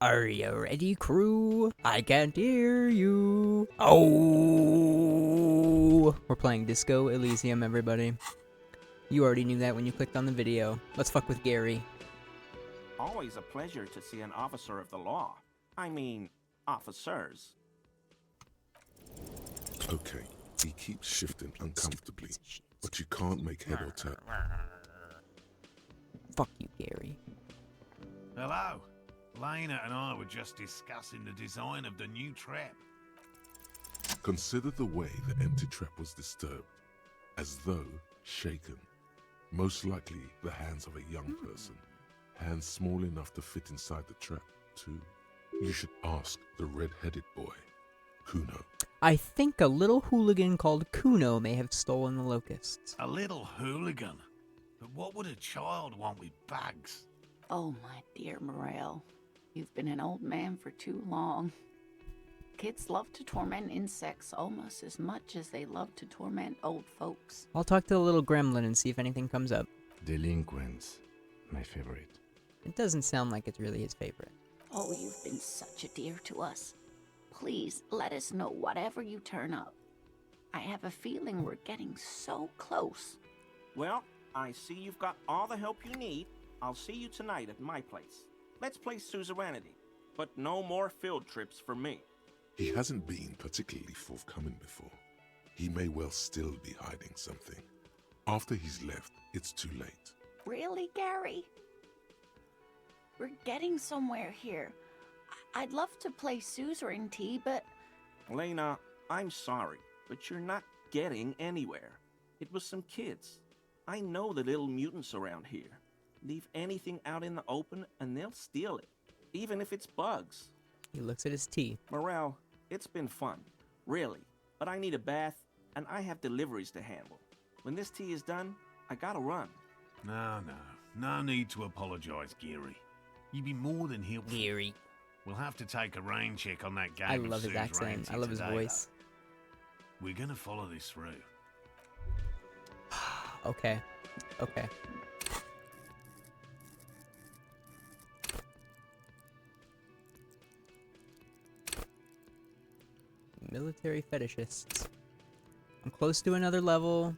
Are you ready, crew? I can't hear you. Oh! We're playing Disco Elysium, everybody. You already knew that when you clicked on the video. Let's fuck with Gary. Always a pleasure to see an officer of the law. I mean, officers. Okay, he keeps shifting uncomfortably, but you can't make head or tail. Fuck you, Gary. Hello. Lena and I were just discussing the design of the new trap. Consider the way the empty trap was disturbed, as though shaken. Most likely the hands of a young person, hands small enough to fit inside the trap, too. You should ask the red-headed boy, Kuno. I think a little hooligan called Kuno may have stolen the locusts. A little hooligan. But what would a child want with bugs? Oh, my dear Morel. You've been an old man for too long. Kids love to torment insects almost as much as they love to torment old folks. I'll talk to the little gremlin and see if anything comes up. Delinquents, my favorite. It doesn't sound like it's really his favorite. Oh, you've been such a dear to us. Please, let us know whatever you turn up. I have a feeling we're getting so close. Well, I see you've got all the help you need. I'll see you tonight at my place. Let's play suzerainty, but no more field trips for me. He hasn't been particularly forthcoming before. He may well still be hiding something. After he's left, it's too late. Really, Gary? We're getting somewhere here. I'd love to play suzerainty, but... Lena, I'm sorry, but you're not getting anywhere. It was some kids. I know the little mutants around here. Leave anything out in the open and they'll steal it, even if it's bugs. He looks at his tea. Morel, it's been fun, really, but I need a bath and I have deliveries to handle. When this tea is done, I gotta run. No need to apologize, Geary. You'd be more than helpful. Gary. We'll have to take a rain check on that game. I of love his accent. suzerainty I love his today, voice. though. We're gonna follow this through. Okay. Okay. Military fetishists. I'm close to another level,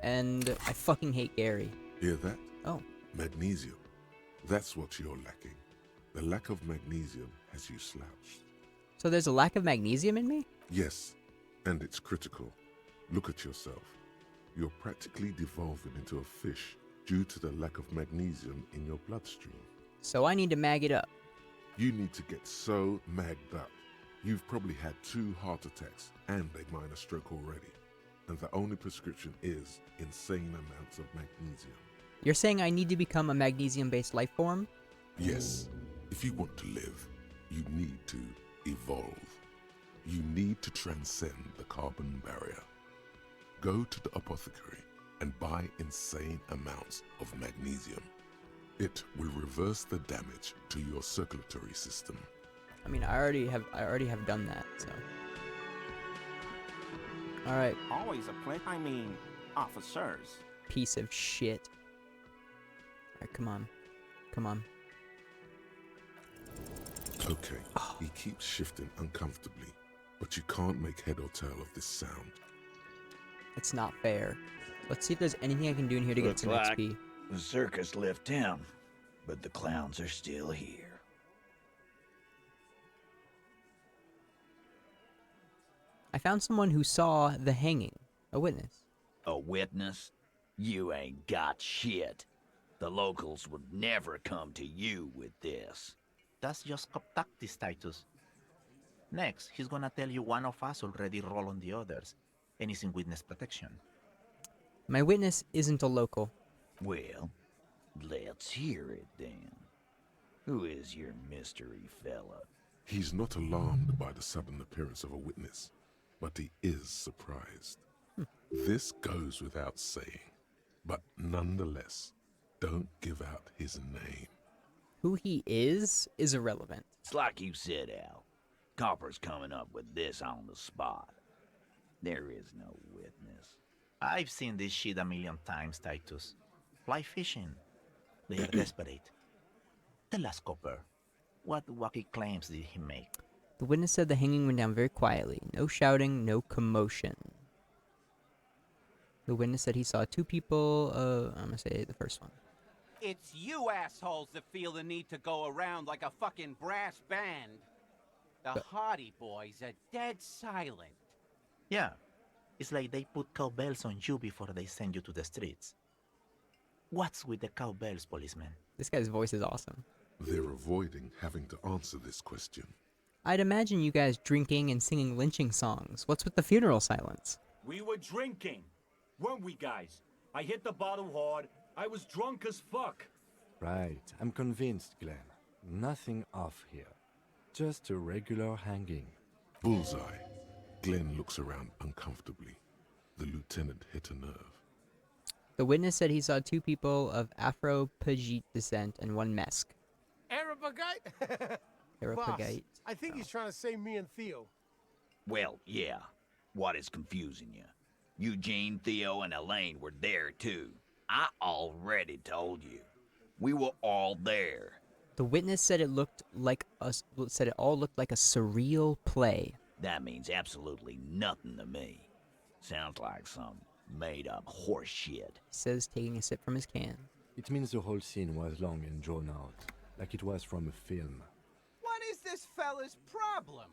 and I fucking hate Gary. Hear that? Oh. Magnesium. That's what you're lacking. The lack of magnesium has you slouched. So there's a lack of magnesium in me? Yes, and it's critical. Look at yourself. You're practically devolving into a fish due to the lack of magnesium in your bloodstream. So I need to mag it up. You need to get so magged up. You've probably had 2 heart attacks and a minor stroke already. And the only prescription is insane amounts of magnesium. You're saying I need to become a magnesium-based life form? Yes, if you want to live, you need to evolve. You need to transcend the carbon barrier. Go to the apothecary and buy insane amounts of magnesium. It will reverse the damage to your circulatory system. I mean, I already have done that, so. Alright, Always a pleasure. I mean, officers. piece of shit. Alright, come on. Come on. Okay, he keeps shifting uncomfortably, but you can't make head or tail of this sound. It's not fair. Let's see if there's anything I can do in here to get Looks some like XP. the circus left town, but the clowns are still here. I found someone who saw the hanging. A witness. A witness? You ain't got shit. The locals would never come to you with this. That's just contactis, Titus. Next, he's gonna tell you one of us already roll on the others, and he's in witness protection. My witness isn't a local. Well, let's hear it then. Who is your mystery fella? He's not alarmed by the sudden appearance of a witness, but he is surprised. This goes without saying, but nonetheless, don't give out his name. Who he is irrelevant. It's like you said, Al. Copper's coming up with this on the spot. There is no witness. I've seen this shit a million times, Titus. Fly fishing. They are desperate. Tell us, Copper. What wacky claims did he make? The witness said the hanging went down very quietly. No shouting, no commotion. The witness said he saw two people, I'm gonna say the first one. It's you assholes that feel the need to go around like a fucking brass band. The Hardy Boys are dead silent. Yeah, it's like they put cowbells on you before they send you to the streets. What's with the cowbells, policeman? This guy's voice is awesome. They're avoiding having to answer this question. I'd imagine you guys drinking and singing lynching songs. What's with the funeral silence? We were drinking, weren't we, guys? I hit the bottle hard. I was drunk as fuck. Right, I'm convinced, Glenn. Nothing off here. Just a regular hanging. Bullseye. Glenn looks around uncomfortably. The lieutenant hit a nerve. The witness said he saw two people of Afro-Pajit descent and one Mesk. Arabagite? Arapagite. I think he's trying to say me and Theo. Well, yeah. What is confusing you? Eugene, Theo, and Elaine were there too. I already told you. We were all there. The witness said it all looked like a surreal play. That means absolutely nothing to me. Sounds like some made-up horse shit. He says, taking a sip from his can. It means the whole scene was long and drawn out, like it was from a film. What is this fella's problem?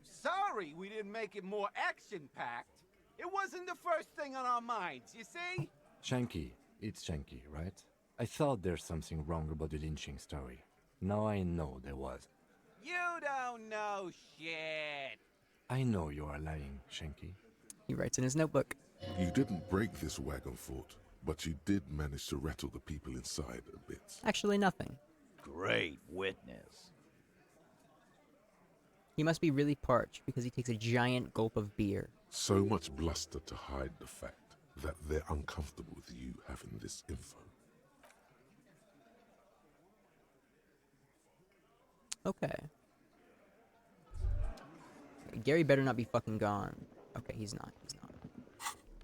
Sorry we didn't make it more action-packed. It wasn't the first thing on our minds, you see? Shanky, it's Shanky, right? I thought there's something wrong about the lynching story. Now I know there was. You don't know shit. I know you are lying, Shanky. He writes in his notebook. You didn't break this wagon fort, but you did manage to rattle the people inside a bit. Actually, nothing. Great witness. He must be really parched because he takes a giant gulp of beer. So much bluster to hide the fact that they're uncomfortable with you having this info. Okay. Gary better not be fucking gone. Okay, he's not. He's not.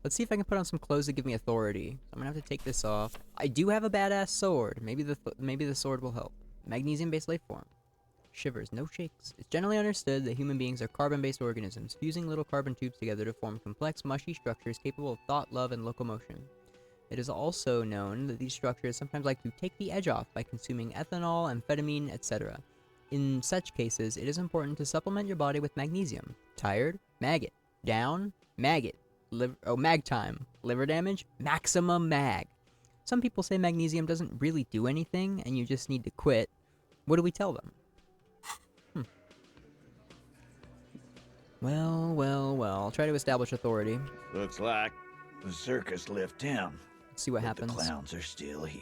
Let's see if I can put on some clothes that give me authority. I'm gonna have to take this off. I do have a badass sword. Maybe the sword will help. Magnesium-based life form. Shivers, no shakes. It's generally understood that human beings are carbon-based organisms, fusing little carbon tubes together to form complex, mushy structures capable of thought, love, and locomotion. It is also known that these structures sometimes like to take the edge off by consuming ethanol, amphetamine, etc. In such cases, it is important to supplement your body with magnesium. Tired? Maggot. Down? Maggot. Mag time. Liver damage? Maximum mag. Some people say magnesium doesn't really do anything, and you just need to quit. What do we tell them? Well, I'll try to establish authority. Looks like the circus left town. Let's see what happens. The clowns are still here.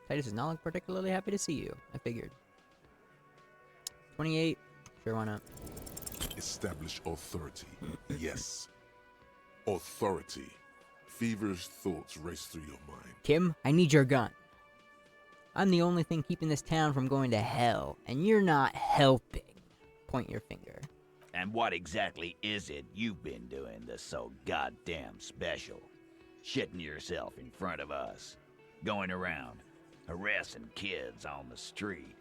Titus does not look particularly happy to see you. I figured. 28. Sure, why not? Establish authority. Yes. Authority. Feverish thoughts race through your mind. Kim, I need your gun. I'm the only thing keeping this town from going to hell, and you're not helping. Point your finger. And what exactly is it you've been doing that's so goddamn special? Shitting yourself in front of us. Going around, harassing kids on the street.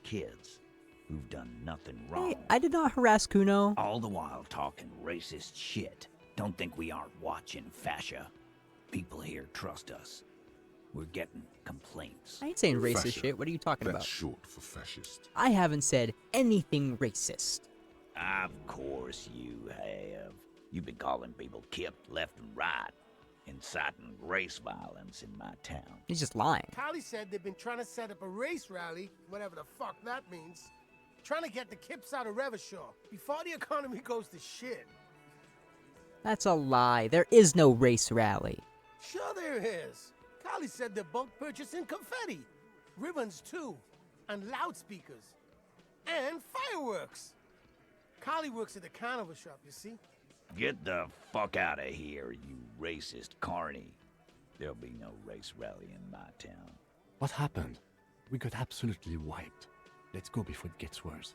Kids who've done nothing wrong. Hey, I did not harass Kuno. All the while talking racist shit. Don't think we aren't watching, fascia. People here trust us. We're getting complaints. I ain't saying racist Fascia. shit. What are you talking That's about? short for fascist. I haven't said anything racist. Of course you have. You've been calling people kip left and right, inciting race violence in my town. He's just lying. Callie said they've been trying to set up a race rally, whatever the fuck that means. Trying to get the kips out of Revachol before the economy goes to shit. That's a lie. There is no race rally. Sure there is. Callie said they're bulk purchasing confetti, ribbons too, and loudspeakers, and fireworks. Callie works at the carnival shop, you see. Get the fuck out of here, you racist carny. There'll be no race rally in my town. What happened? We got absolutely wiped. Let's go before it gets worse.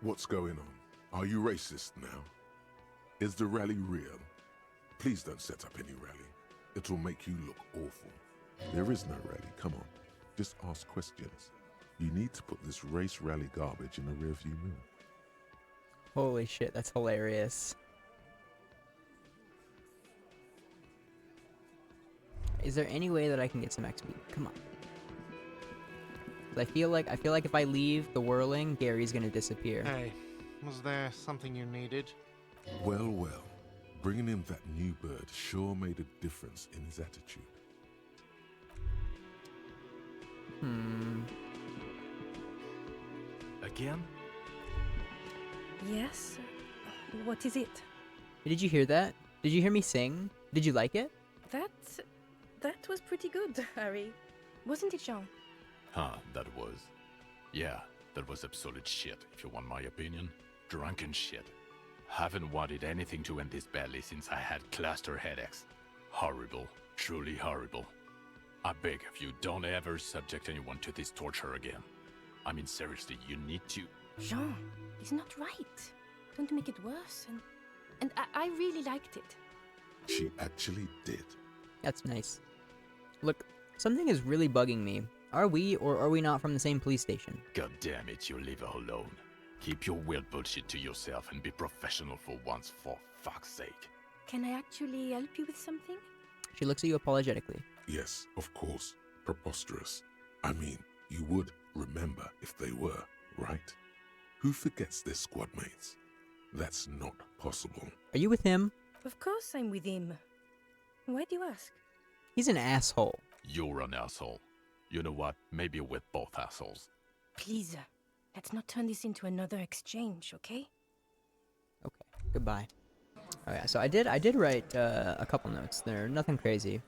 What's going on? Are you racist now? Is the rally real? Please don't set up any rally. It'll make you look awful. There is no rally. Come on. Just ask questions. You need to put this race rally garbage in a rearview mirror. Holy shit, that's hilarious. Is there any way that I can get some XP? Come on. 'Cause I feel like if I leave the whirling, Gary's gonna disappear. Hey, was there something you needed? Well, well. Bringing him that new bird sure made a difference in his attitude. Again? Yes? What is it? Did you hear that? Did you hear me sing? Did you like it? That was pretty good, Harry. Wasn't it, Jean? That was. Yeah, that was absolute shit, if you want my opinion. Drunken shit. Haven't wanted anything to end this badly since I had cluster headaches. Horrible. Truly horrible. I beg of you, don't ever subject anyone to this torture again. I mean, seriously, you need to... Jean, it's not right. Don't make it worse. And I really liked it. She actually did. That's nice. Look, something is really bugging me. Are we or are we not from the same police station? God damn it, you leave her alone. Keep your weird bullshit to yourself and be professional for once, for fuck's sake. Can I actually help you with something? She looks at you apologetically. Yes, of course. Preposterous. I mean, you would remember if they were, right? Who forgets their squad mates? That's not possible. Are you with him? Of course I'm with him. Why do you ask? He's an asshole. You're an asshole. You know what? Maybe we're both assholes. Please, let's not turn this into another exchange, okay? Okay, goodbye. Okay, so I did write a couple notes. They're nothing crazy.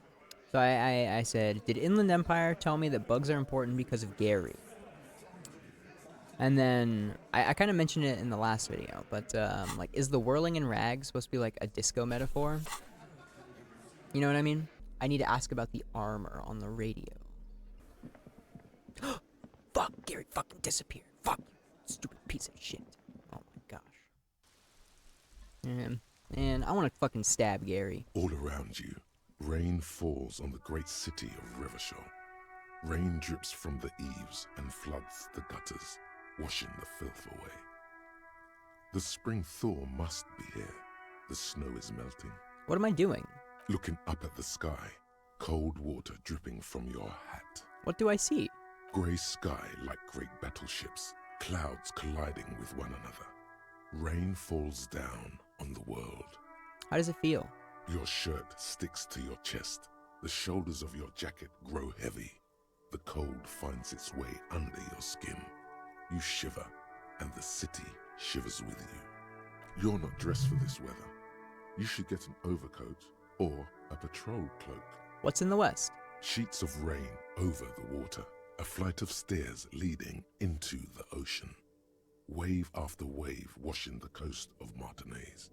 So I said, did Inland Empire tell me that bugs are important because of Gary? And then I kind of mentioned it in the last video, but like, is the whirling in rags supposed to be like a disco metaphor? You know what I mean? I need to ask about the armor on the radio. Fuck, Gary fucking disappeared. Fuck you, stupid piece of shit. Oh my gosh. And I want to fucking stab Gary. All around you, rain falls on the great city of Revachol. Rain drips from the eaves and floods the gutters, washing the filth away. The spring thaw must be here. The snow is melting. What am I doing? Looking up at the sky, cold water dripping from your hat. What do I see? Grey sky like great battleships, clouds colliding with one another. Rain falls down on the world. How does it feel? Your shirt sticks to your chest. The shoulders of your jacket grow heavy. The cold finds its way under your skin. You shiver, and the city shivers with you. You're not dressed for this weather. You should get an overcoat or a patrol cloak. What's in the west? Sheets of rain over the water. A flight of stairs leading into the ocean. Wave after wave washing the coast of Martinaise,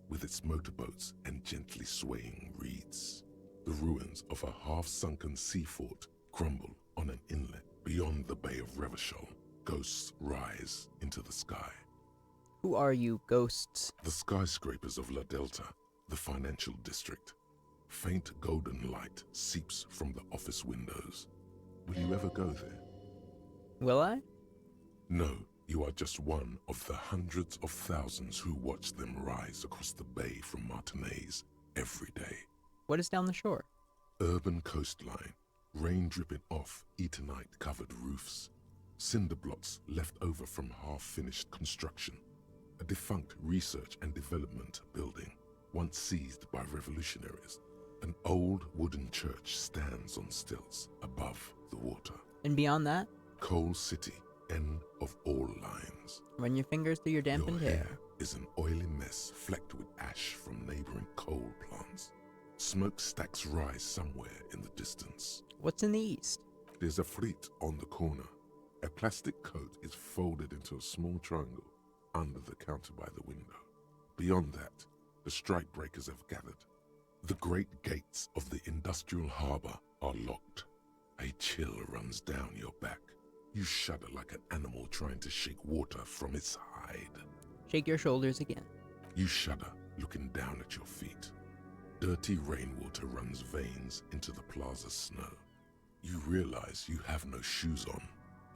with its motorboats and gently swaying reeds. The ruins of a half-sunken sea fort crumble on an inlet beyond the Bay of Revachol. Ghosts rise into the sky. Who are you, ghosts? The skyscrapers of La Delta, the financial district. Faint golden light seeps from the office windows. Will you ever go there? Will I? No, you are just one of the hundreds of thousands who watch them rise across the bay from Martinaise every day. What is down the shore? Urban coastline, rain dripping off Etonite-covered roofs, cinder blocks left over from half-finished construction, a defunct research and development building, once seized by revolutionaries. An old wooden church stands on stilts above the water. And beyond that? Coal City, end of all lines. Run your fingers through your dampened Your hair. hair is an oily mess flecked with ash from neighboring coal plants. Smokestacks rise somewhere in the distance. What's in the east? There's a fleet on the corner. A plastic coat is folded into a small triangle under the counter by the window. Beyond that, the strikebreakers have gathered. The great gates of the industrial harbor are locked. A chill runs down your back. You shudder like an animal trying to shake water from its hide. Shake your shoulders again. You shudder, looking down at your feet. Dirty rainwater runs veins into the plaza's snow. You realize you have no shoes on.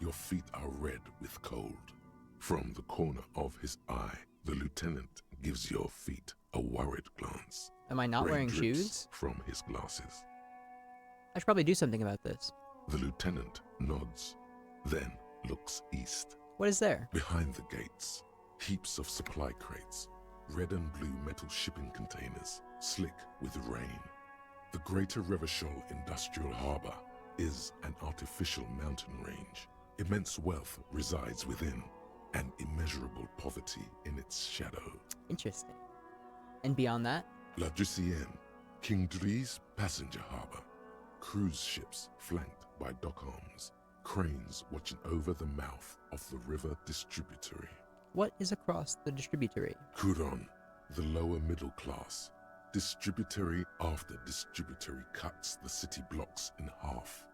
Your feet are red with cold. From the corner of his eye, the lieutenant gives your feet a worried glance. Am I not Rain wearing drips shoes? from his glasses. I should probably do something about this. The lieutenant nods, then looks east. What is there? Behind the gates, heaps of supply crates, red and blue metal shipping containers, slick with rain. The Greater Revachol Industrial Harbor is an artificial mountain range. Immense wealth resides within, and immeasurable poverty in its shadow. Interesting. And beyond that? La Drusienne, King Dri's passenger harbor. Cruise ships flanked by dock arms. Cranes watching over the mouth of the river distributary. What is across the distributary? Couronne, the lower middle class. Distributary after distributary cuts the city blocks in half.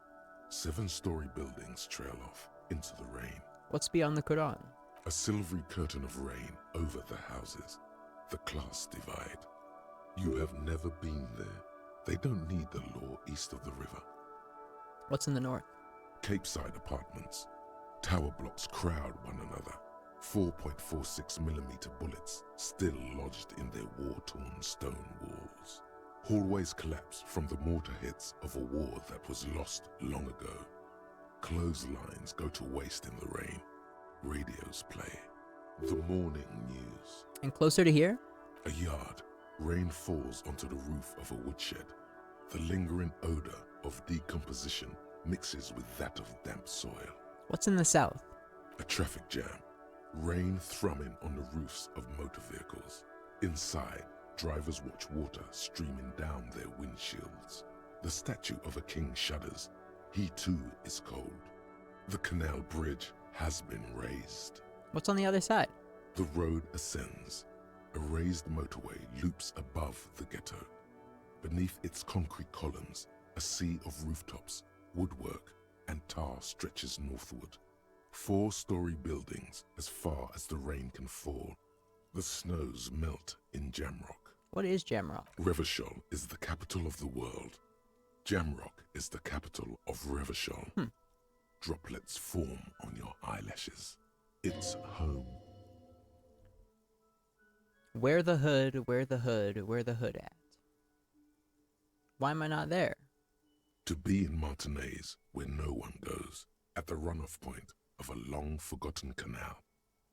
7-story buildings trail off into the rain. What's beyond the Quran? A silvery curtain of rain over the houses. The class divide. You have never been there. They don't need the law east of the river. What's in the north? Capeside apartments. Tower blocks crowd one another. 4.46mm bullets still lodged in their war-torn stone walls. Hallways collapse from the mortar hits of a war that was lost long ago. Clotheslines go to waste in the rain. Radios play. The morning news. And closer to here? A yard. Rain falls onto the roof of a woodshed. The lingering odor of decomposition mixes with that of damp soil. What's in the south? A traffic jam. Rain thrumming on the roofs of motor vehicles. Inside, drivers watch water streaming down their windshields. The statue of a king shudders. He too is cold. The canal bridge has been raised. What's on the other side? The road ascends. A raised motorway loops above the ghetto. Beneath its concrete columns, a sea of rooftops, woodwork, and tar stretches northward. 4-story buildings as far as the rain can fall. The snows melt in Jamrock. What is Jamrock? Revachol is the capital of the world. Jamrock is the capital of Revachol. Droplets form on your eyelashes. It's home. Where the hood, where the hood, where the hood at? Why am I not there? To be in Martinez where no one goes, at the runoff point of a long-forgotten canal,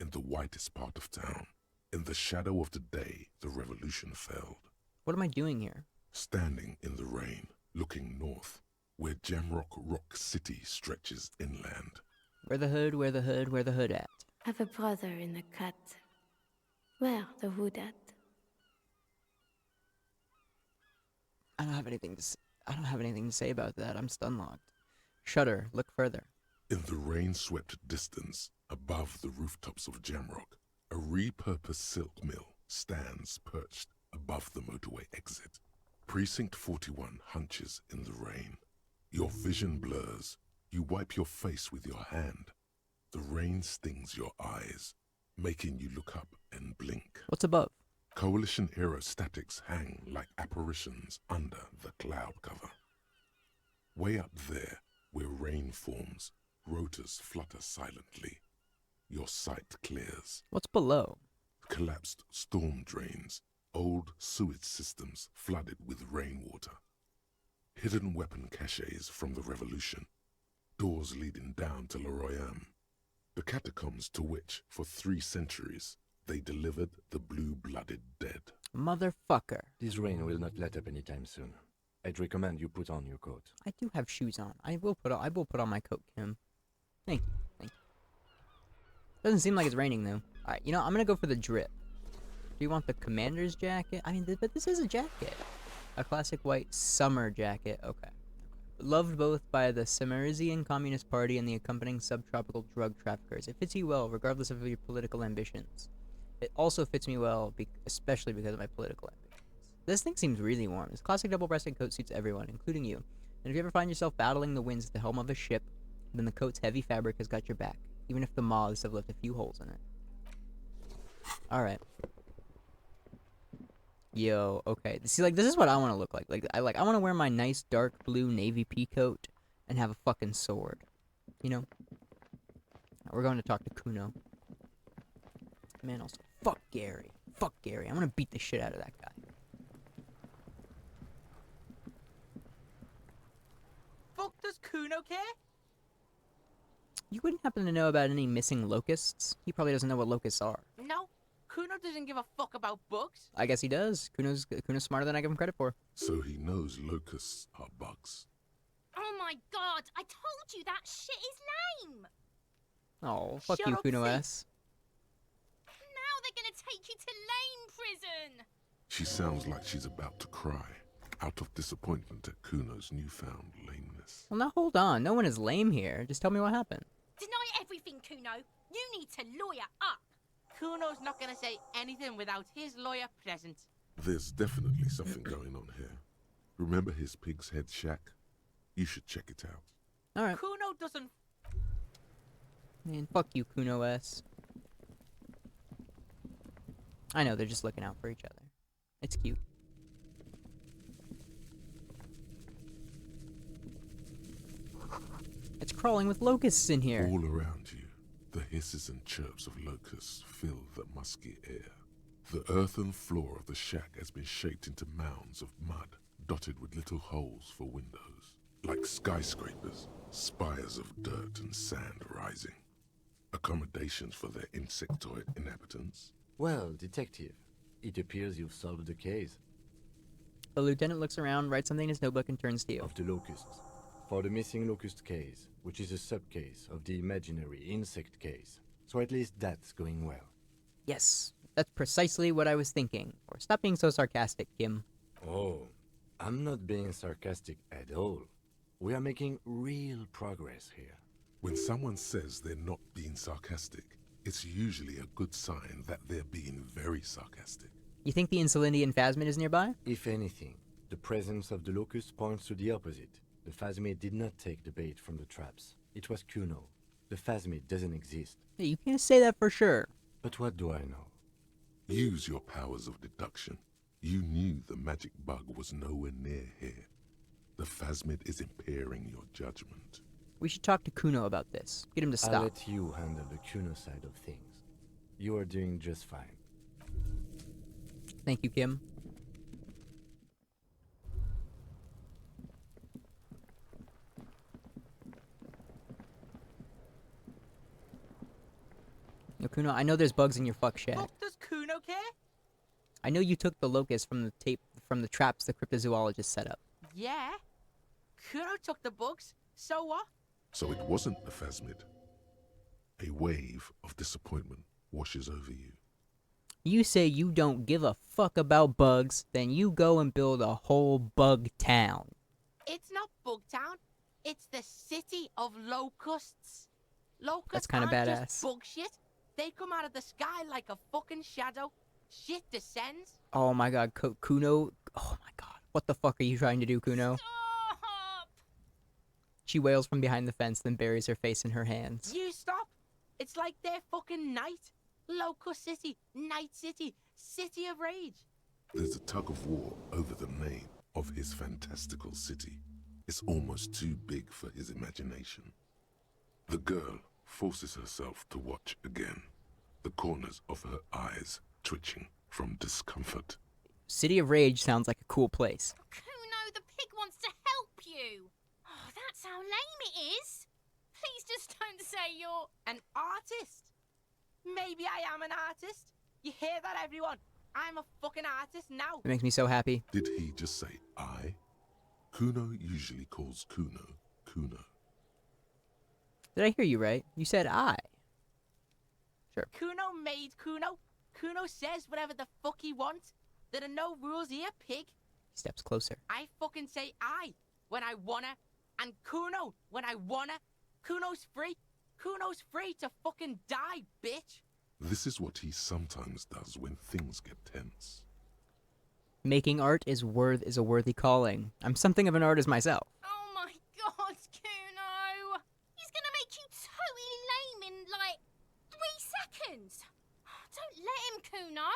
in the whitest part of town, in the shadow of the day the revolution felled. What am I doing here? Standing in the rain, looking north, where Jamrock Rock City stretches inland. Where the hood, where the hood, where the hood at? I've a brother in the cut. Where the hood at? I don't have anything to say about that. I'm stun-locked. Shutter, look further. In the rain-swept distance, above the rooftops of Jamrock, a repurposed silk mill stands perched above the motorway exit. Precinct 41 hunches in the rain. Your vision blurs. You wipe your face with your hand. The rain stings your eyes, making you look up and blink. What's above? Coalition aerostatics hang like apparitions under the cloud cover. Way up there, where rain forms, rotors flutter silently. Your sight clears. What's below? Collapsed storm drains, old sewage systems flooded with rainwater. Hidden weapon caches from the revolution. Doors leading down to Le Royaume. The catacombs to which, for 3 centuries, they delivered the blue-blooded dead. Motherfucker. This rain will not let up anytime soon. I'd recommend you put on your coat. I do have shoes on. I will put on my coat, Kim. Thank you. Thank you. Doesn't seem like it's raining though. Alright, you know, I'm gonna go for the drip. Do you want the commander's jacket? I mean, but this is a jacket. A classic white summer jacket. Okay. Loved both by the Cimmerizian Communist Party and the accompanying subtropical drug traffickers. It fits you well, regardless of your political ambitions. It also fits me well, especially because of my political ambitions. This thing seems really warm. This classic double-breasted coat suits everyone, including you. And if you ever find yourself battling the winds at the helm of a ship, then the coat's heavy fabric has got your back, even if the moths have left a few holes in it. Alright. Yo, okay. See, like, this is what I want to look like. I want to wear my nice dark blue navy pea coat and have a fucking sword. You know? We're going to talk to Kuno. Man, also, fuck Gary. Fuck Gary. I'm gonna beat the shit out of that guy. Fuck does Kuno care? You wouldn't happen to know about any missing locusts? He probably doesn't know what locusts are. No, Kuno doesn't give a fuck about bugs. I guess he does. Kuno's smarter than I give him credit for. So he knows locusts are bugs. Oh my god, I told you that shit is lame! Oh, fuck Shut you, up, Kuno Sid. S. Now they're gonna take you to lame prison! She sounds like she's about to cry, out of disappointment at Kuno's newfound lameness. Well, now hold on. No one is lame here. Just tell me what happened. Deny everything, Kuno. You need to lawyer up. Kuno's not gonna say anything without his lawyer present. There's definitely something going on here. Remember his pig's head shack? You should check it out. Alright. Kuno doesn't. Man, fuck you, Kuno S. I know, they're just looking out for each other. It's cute. It's crawling with locusts in here. All around you, the hisses and chirps of locusts fill the musky air. The earthen floor of the shack has been shaped into mounds of mud, dotted with little holes for windows. Like skyscrapers, spires of dirt and sand rising. Accommodations for their insectoid inhabitants. Well, detective, it appears you've solved the case. The lieutenant looks around, writes something in his notebook, and turns to you. Of the locusts. For the missing locust case, which is a sub-case of the imaginary insect case. So at least that's going well. Yes, that's precisely what I was thinking. Or stop being so sarcastic, Kim. Oh, I'm not being sarcastic at all. We are making real progress here. When someone says they're not being sarcastic, it's usually a good sign that they're being very sarcastic. You think the Insulindian Phasmid is nearby? If anything, the presence of the locust points to the opposite. The Phasmid did not take the bait from the traps. It was Kuno. The Phasmid doesn't exist. Hey, you can't say that for sure. But what do I know? Use your powers of deduction. You knew the magic bug was nowhere near here. The Phasmid is impairing your judgment. We should talk to Kuno about this. Get him to stop. I'll let you handle the Kuno side of things. You are doing just fine. Thank you, Kim. Yo, Kuno, I know there's bugs in your fuck shack. Fuck does Kuno care? I know you took the locust from the traps the cryptozoologist set up. Yeah. Kuno took the bugs. So what? So it wasn't the Phasmid. A wave of disappointment washes over you. You say you don't give a fuck about bugs, then you go and build a whole bug town. It's not Bugtown. It's the city of locusts. Locusts That's kinda aren't badass. just bug shit. They come out of the sky like a fucking shadow. Shit descends. Oh my god, Kuno. Oh my god. What the fuck are you trying to do, Kuno? Stop! She wails from behind the fence, then buries her face in her hands. You stop. It's like they're fucking night. Locust City, Night City, City of Rage. There's a tug of war over the name of his fantastical city. It's almost too big for his imagination. The girl forces herself to watch again, the corners of her eyes twitching from discomfort. City of Rage sounds like a cool place. Kuno, the pig wants to help you. Oh, that's how lame it is. Please just don't say you're... An artist. Maybe I am an artist. You hear that, everyone? I'm a fucking artist now. It makes me so happy. Did he just say I? Kuno usually calls Kuno, Kuno. Did I hear you right? You said I. Sure. Kuno made Kuno. Kuno says whatever the fuck he wants. There are no rules here, pig. He steps closer. I fucking say I when I wanna, and Kuno when I wanna. Kuno's free. Kuno's free to fucking die, bitch. This is what he sometimes does when things get tense. Making art is a worthy calling. I'm something of an artist myself. Oh my god, Kuno! He's gonna make you totally lame in, like, 3 seconds. Don't let him, Kuno.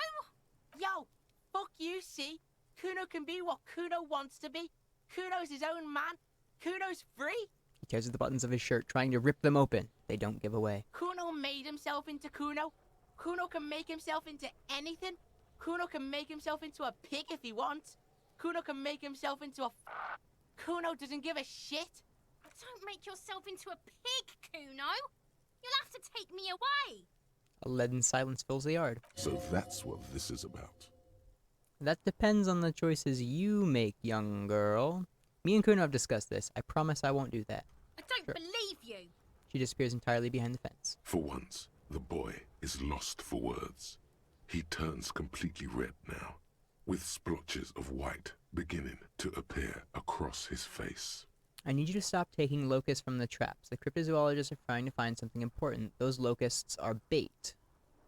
Yo, fuck you, see? Kuno can be what Kuno wants to be. Kuno's his own man. Kuno's free. He tears at the buttons of his shirt, trying to rip them open. They don't give away. Kuno made himself into Kuno. Kuno can make himself into anything. Kuno can make himself into a pig if he wants. Kuno can make himself into a... Kuno doesn't give a shit. Don't make yourself into a pig, Kuno. You'll have to take me away. A leaden silence fills the yard. So that's what this is about. That depends on the choices you make, young girl. Me and Kuno have discussed this. I promise I won't do that. I don't believe you. She disappears entirely behind the fence. For once, the boy is lost for words. He turns completely red now, with splotches of white beginning to appear across his face. I need you to stop taking locusts from the traps. The cryptozoologists are trying to find something important. Those locusts are bait.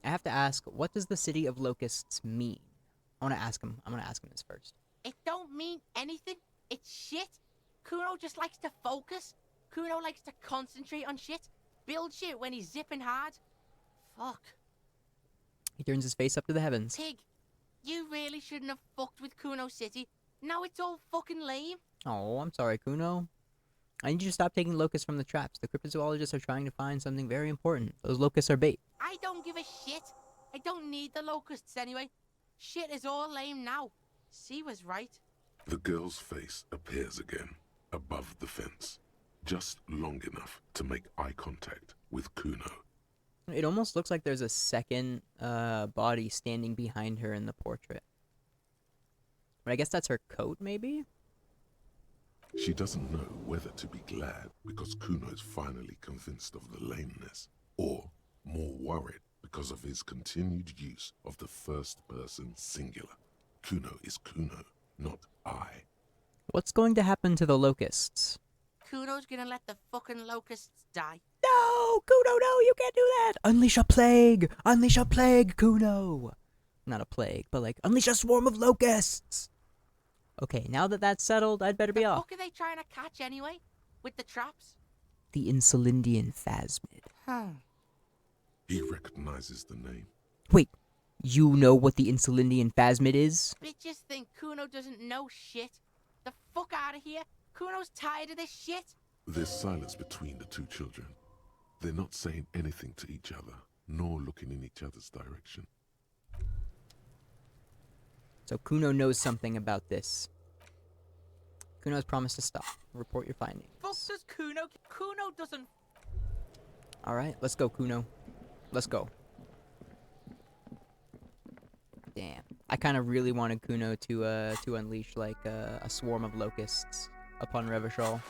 I have to ask, what does the city of locusts mean? I want to ask him. I'm going to ask him this first. It don't mean anything. It's shit. Kuno just likes to focus. Kuno likes to concentrate on shit. Build shit when he's zipping hard. Fuck. He turns his face up to the heavens. Pig, you really shouldn't have fucked with Kuno City. Now it's all fucking lame. Oh, I'm sorry, Kuno. I need you to stop taking locusts from the traps. The cryptozoologists are trying to find something very important. Those locusts are bait. I don't give a shit. I don't need the locusts anyway. Shit is all lame now. C was right. The girl's face appears again, above the fence, just long enough to make eye contact with Kuno. It almost looks like there's a second body standing behind her in the portrait. But I guess that's her coat, maybe? She doesn't know whether to be glad because Kuno is finally convinced of the lameness, or more worried because of his continued use of the first-person singular. Kuno is Kuno, not I. What's going to happen to the locusts? Kuno's gonna let the fucking locusts die. No! Kuno, no! You can't do that! Unleash a plague! Unleash a plague, Kuno! Not a plague, but like, unleash a swarm of locusts! Okay, now that that's settled, I'd better be off. What are they trying to catch anyway? With the traps? The Insulindian phasmid. He recognizes the name. Wait, you know what the Insulindian phasmid is? Bitches think Kuno doesn't know shit. The fuck out of here. Kuno's tired of this shit. There's silence between the two children. They're not saying anything to each other, nor looking in each other's direction. So Kuno knows something about this. Kuno has promised to stop. Report your findings. Fuck does Kuno? Kuno doesn't... Alright, let's go, Kuno. Let's go. Damn. I kind of really wanted Kuno to unleash, like, a swarm of locusts upon Revachol.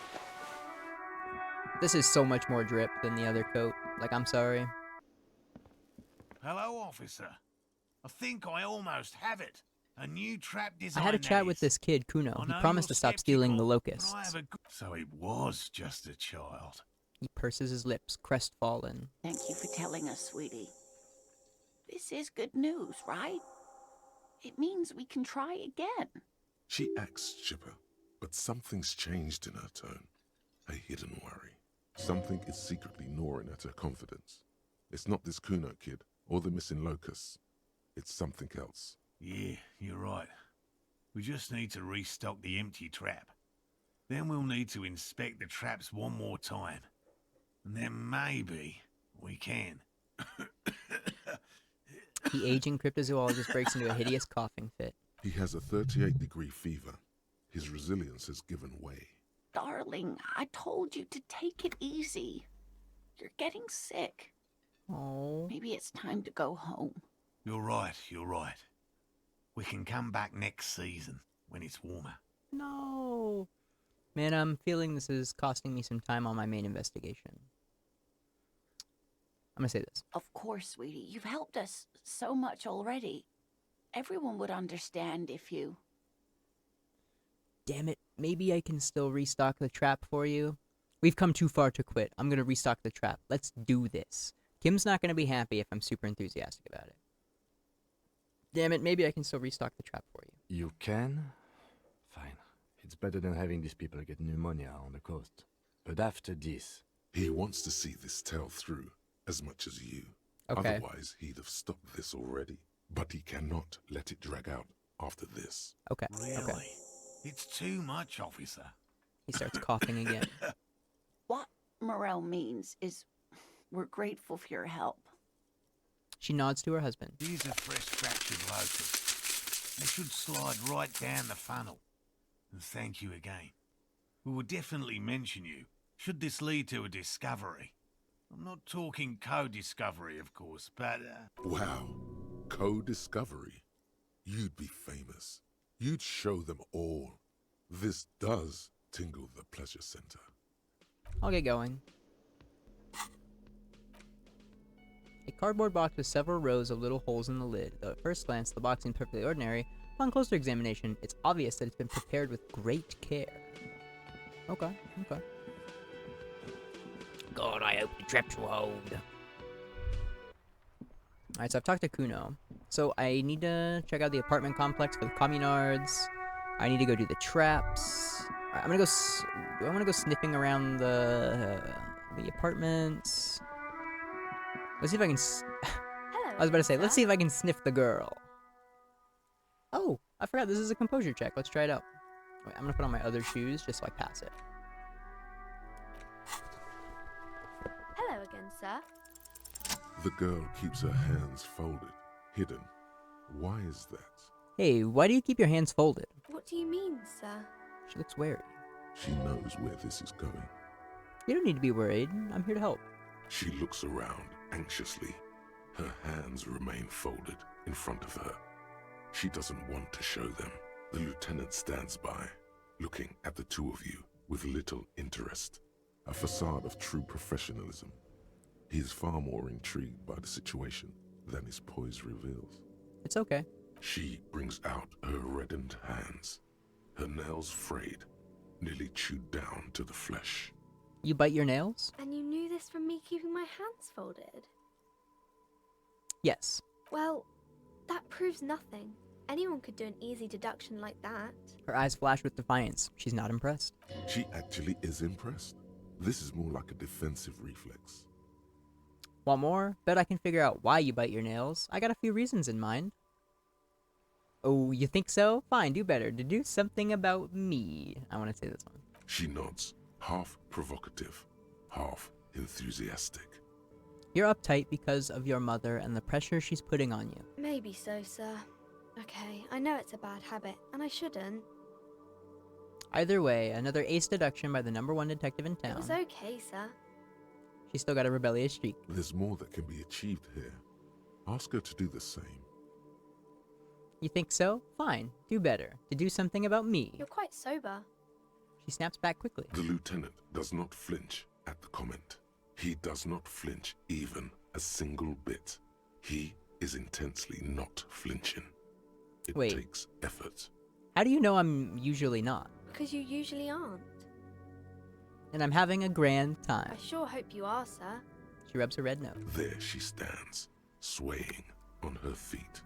This is so much more drip than the other coat. Like, I'm sorry. Hello, officer. I think I almost have it. A new trap design. I had a chat with this kid, Kuno. He promised to stop stealing the locusts. So it was just a child. He purses his lips, crestfallen. Thank you for telling us, sweetie. This is good news, right? It means we can try again. She acts chipper, but something's changed in her tone. A hidden worry. Something is secretly gnawing at her confidence. It's not this Kuno kid, or the missing locusts. It's something else. Yeah, you're right. We just need to restock the empty trap. Then we'll need to inspect the traps one more time. And then maybe we can. The aging cryptozoologist breaks into a hideous coughing fit. He has a 38-degree fever. His resilience has given way. Darling, I told you to take it easy. You're getting sick. Oh. Maybe it's time to go home. You're right, you're right. We can come back next season, when it's warmer. No. Man, I'm feeling this is costing me some time on my main investigation. I'm gonna say this. Of course, sweetie. You've helped us so much already. Everyone would understand if you... Damn it. Maybe I can still restock the trap for you. We've come too far to quit. I'm gonna restock the trap. Let's do this. Kim's not gonna be happy if I'm super enthusiastic about it. Damn it, maybe I can still restock the trap for you. You can? Fine. It's better than having these people get pneumonia on the coast. But after this... He wants to see this tale through as much as you. Okay. Otherwise, he'd have stopped this already. But he cannot let it drag out after this. Okay. Really? Okay. It's too much, officer. He starts coughing again. What? Morel means is we're grateful for your help. She nods to her husband. These are fresh fractured locusts. They should slide right down the funnel. And thank you again. We will definitely mention you, should this lead to a discovery. I'm not talking co-discovery, of course, but... Wow. Co-discovery. You'd be famous. You'd show them all. This does tingle the pleasure center. I'll get going. A cardboard box with several rows of little holes in the lid. Though at first glance, the box seems perfectly ordinary, upon closer examination, it's obvious that it's been prepared with great care. Okay, okay. God, I hope the traps will hold. Alright, so I've talked to Kuno. So I need to check out the apartment complex for the communards. I need to go do the traps. Alright, I'm gonna go. Do I want to go sniffing around the apartments? Let's see if I can. Hello. I was about to say, let's sir. see if I can sniff the girl. Oh, I forgot this is a composure check. Let's try it out. Wait, I'm gonna put on my other shoes just so I pass it. Hello again, sir. The girl keeps her hands folded, hidden. Why is that? Hey, why do you keep your hands folded? What do you mean, sir? She looks wary. She knows where this is going. You don't need to be worried. I'm here to help. She looks around anxiously. Her hands remain folded in front of her. She doesn't want to show them. The lieutenant stands by, looking at the two of you with little interest. A facade of true professionalism. He is far more intrigued by the situation than his poise reveals. It's okay. She brings out her reddened hands, her nails frayed, nearly chewed down to the flesh. You bite your nails? And you knew this from me keeping my hands folded? Yes. Well, that proves nothing. Anyone could do an easy deduction like that. Her eyes flash with defiance. She's not impressed. She actually is impressed. This is more like a defensive reflex. Want more? Bet I can figure out why you bite your nails. I got a few reasons in mind. Oh, you think so? Fine, do better. To do something about me. I want to say this one. She nods, half provocative, half enthusiastic. You're uptight because of your mother and the pressure she's putting on you. Maybe so, sir. Okay, I know it's a bad habit, and I shouldn't. Either way, another ace deduction by the #1 detective in It town. was okay, sir. She's still got a rebellious streak. There's more that can be achieved here. Ask her to do the same. You think so? Fine, do better. To do something about me. You're quite sober. She snaps back quickly. The lieutenant does not flinch at the comment. He does not flinch even a single bit. He is intensely not flinching. It Wait. takes effort. How do you know I'm usually not? Because you usually aren't. And I'm having a grand time. I sure hope you are, sir. She rubs her red nose. There she stands, swaying on her feet,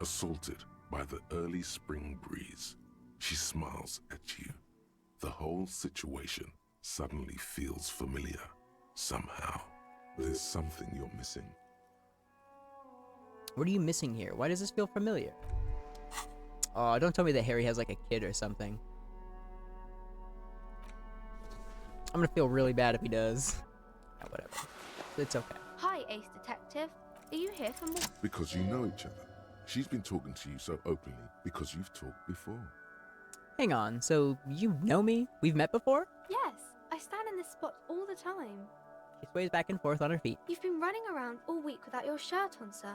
assaulted by the early spring breeze. She smiles at you. The whole situation suddenly feels familiar. Somehow, there's something you're missing. What are you missing here? Why does this feel familiar? Oh, don't tell me that Harry has like a kid or something. I'm gonna feel really bad if he does. Oh, whatever. It's okay. Hi, Ace Detective. Are you here for more? Because you know each other. She's been talking to you so openly because you've talked before. Hang on, so you know me? We've met before? Yes, I stand in this spot all the time. She sways back and forth on her feet. You've been running around all week without your shirt on, sir.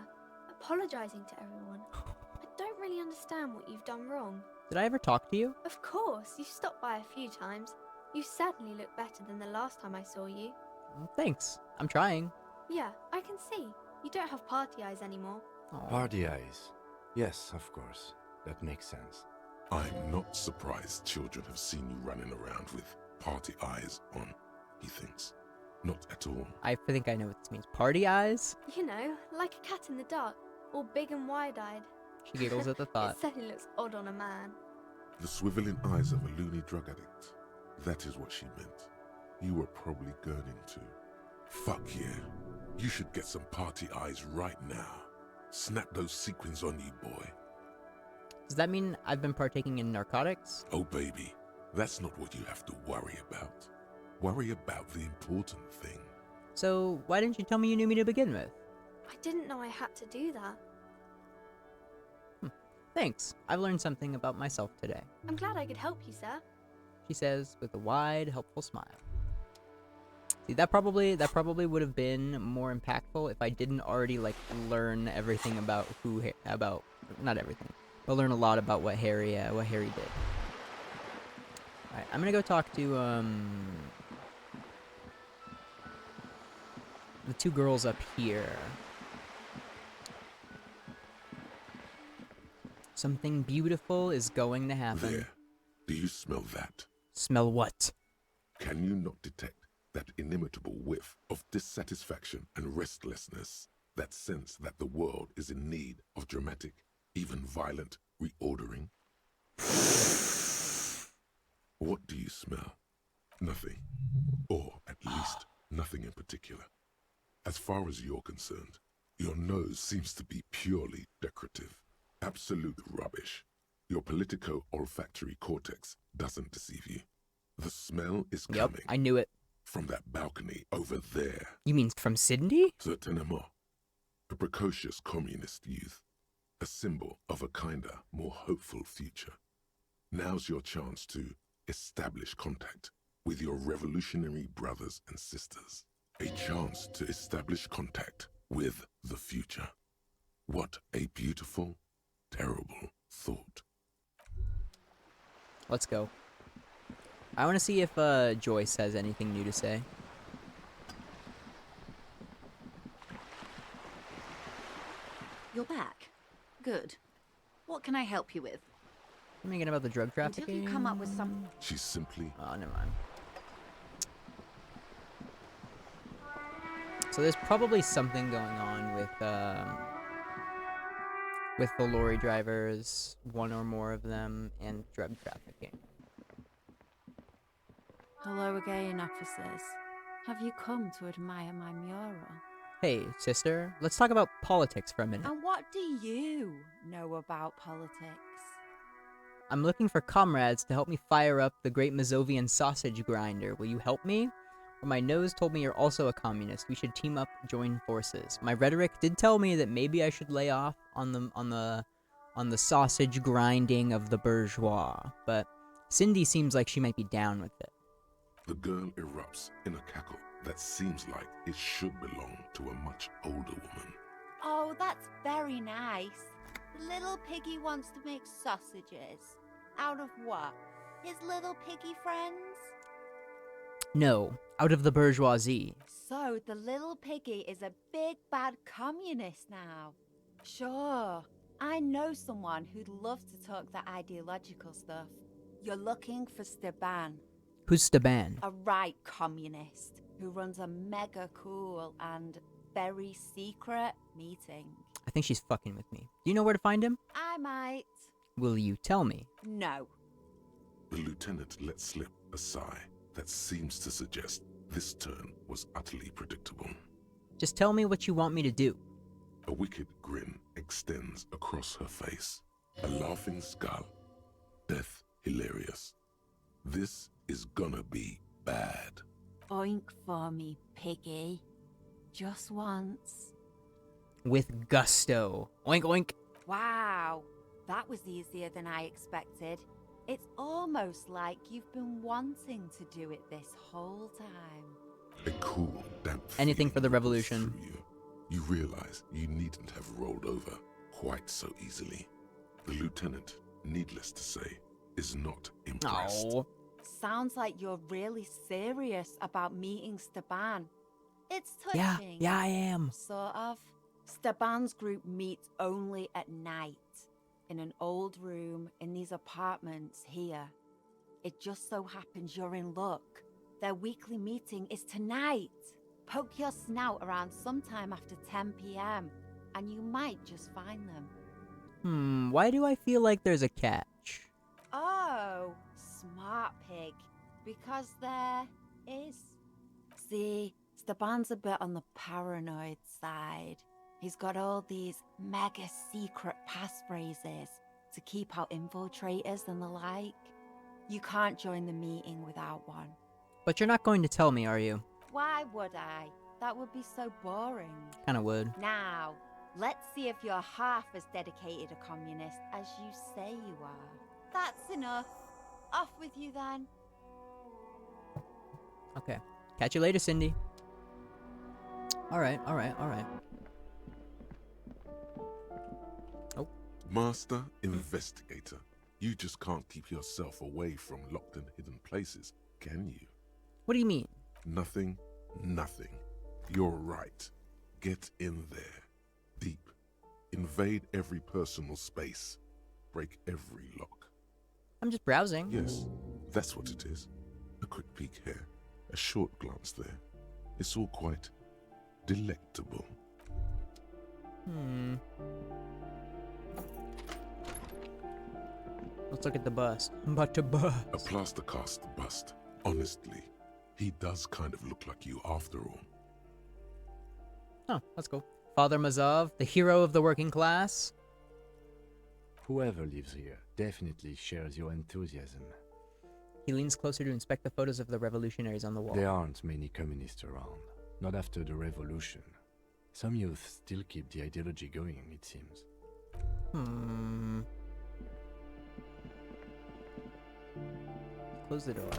Apologizing to everyone. I don't really understand what you've done wrong. Did I ever talk to you? Of course, you've stopped by a few times. You certainly look better than the last time I saw you. Thanks. I'm trying. Yeah, I can see. You don't have party eyes anymore. Aw. Party eyes. Yes, of course. That makes sense. I'm not surprised children have seen you running around with party eyes on, he thinks. Not at all. I think I know what this means. Party eyes? You know, like a cat in the dark, all big and wide-eyed. She giggles at the thought. It certainly looks odd on a man. The swiveling eyes of a loony drug addict. That is what she meant. You were probably gurning too. Fuck yeah. You should get some party eyes right now. Snap those sequins on you, boy. Does that mean I've been partaking in narcotics? Oh baby, that's not what you have to worry about. Worry about the important thing. So, why didn't you tell me you knew me to begin with? I didn't know I had to do that. Thanks. I've learned something about myself today, I'm glad I could help you, sir. she says with a wide, helpful smile. See, that probably would have been more impactful if I didn't already, like, learn everything about not everything, but learn a lot about what Harry did. Alright, I'm gonna go talk to, the two girls up here. Something beautiful is going to happen. There. Do you smell that? Smell what? Can you not detect that inimitable whiff of dissatisfaction and restlessness? That sense that the world is in need of dramatic, even violent reordering? What do you smell? Nothing. Or, at least, nothing in particular. As far as you're concerned, your nose seems to be purely decorative. Absolute rubbish. Your politico-olfactory cortex doesn't deceive you. The smell is coming. Yep, I knew it. From that balcony over there. You mean from Sydney? Certainement. A precocious communist youth. A symbol of a kinder, more hopeful future. Now's your chance to establish contact with your revolutionary brothers and sisters. A chance to establish contact with the future. What a beautiful, terrible thought. Let's go. I want to see if Joyce has anything new to say. You're back. Good. What can I help you with? I'm thinking about the drug trafficking. Until you come up with some... She's simply... Oh, never mind. So there's probably something going on with the lorry drivers, one or more of them, and drug trafficking. Hello again, officers. Have you come to admire my mural? Hey, sister, let's talk about politics for a minute. And what do you know about politics? I'm looking for comrades to help me fire up the great Mazovian sausage grinder. Will you help me? Or my nose told me you're also a communist. We should team up, join forces. My rhetoric did tell me that maybe I should lay off on the sausage grinding of the bourgeois, but Cindy seems like she might be down with it. The girl erupts in a cackle that seems like it should belong to a much older woman. Oh, that's very nice. The little piggy wants to make sausages. Out of what? His little piggy friends? No, out of the bourgeoisie. So the little piggy is a big bad communist now. Sure, I know someone who'd love to talk that ideological stuff. You're looking for Steban. Who's Steban? A right communist who runs a mega cool and very secret meeting. I think she's fucking with me. Do you know where to find him? I might. Will you tell me? No. The lieutenant let slip a sigh that seems to suggest this turn was utterly predictable. Just tell me what you want me to do. A wicked grin extends across her face. A laughing skull. Death hilarious. This is gonna be bad. Oink for me, piggy. Just once. With gusto. Oink oink. Wow, that was easier than I expected. It's almost like you've been wanting to do it this whole time. A cool, damp Anything for the revolution. You realize you needn't have rolled over quite so easily. The lieutenant, needless to say, is not impressed. Oh. Sounds like you're really serious about meeting Steban. It's touching. Yeah, I am. Sort of. Steban's group meets only at night. In an old room in these apartments here. It just so happens you're in luck. Their weekly meeting is tonight. Poke your snout around sometime after 10 p.m. and you might just find them. Why do I feel like there's a catch? Oh, smart pig. Because there is. See, Steban's a bit on the paranoid side. He's got all these mega secret passphrases to keep out infiltrators and the like. You can't join the meeting without one. But you're not going to tell me, are you? Why would I? That would be so boring. Kinda would. Now, let's see if you're half as dedicated a communist as you say you are. That's enough. Off with you then. Okay. Catch you later, Cindy. Alright, alright, alright. Oh. Master Investigator, you just can't keep yourself away from locked and hidden places, can you? What do you mean? Nothing, nothing. You're right. Get in there. Deep. Invade every personal space. Break every lock. I'm just browsing. Yes, that's what it is. A quick peek here. A short glance there. It's all quite delectable. Let's look at the bust. I'm about to bust. A plaster cast bust. Honestly, he does kind of look like you after all. Oh, that's cool. Father Mazov, the hero of the working class. Whoever lives here definitely shares your enthusiasm. He leans closer to inspect the photos of the revolutionaries on the wall. There aren't many communists around. Not after the revolution. Some youth still keep the ideology going, it seems. Close the door.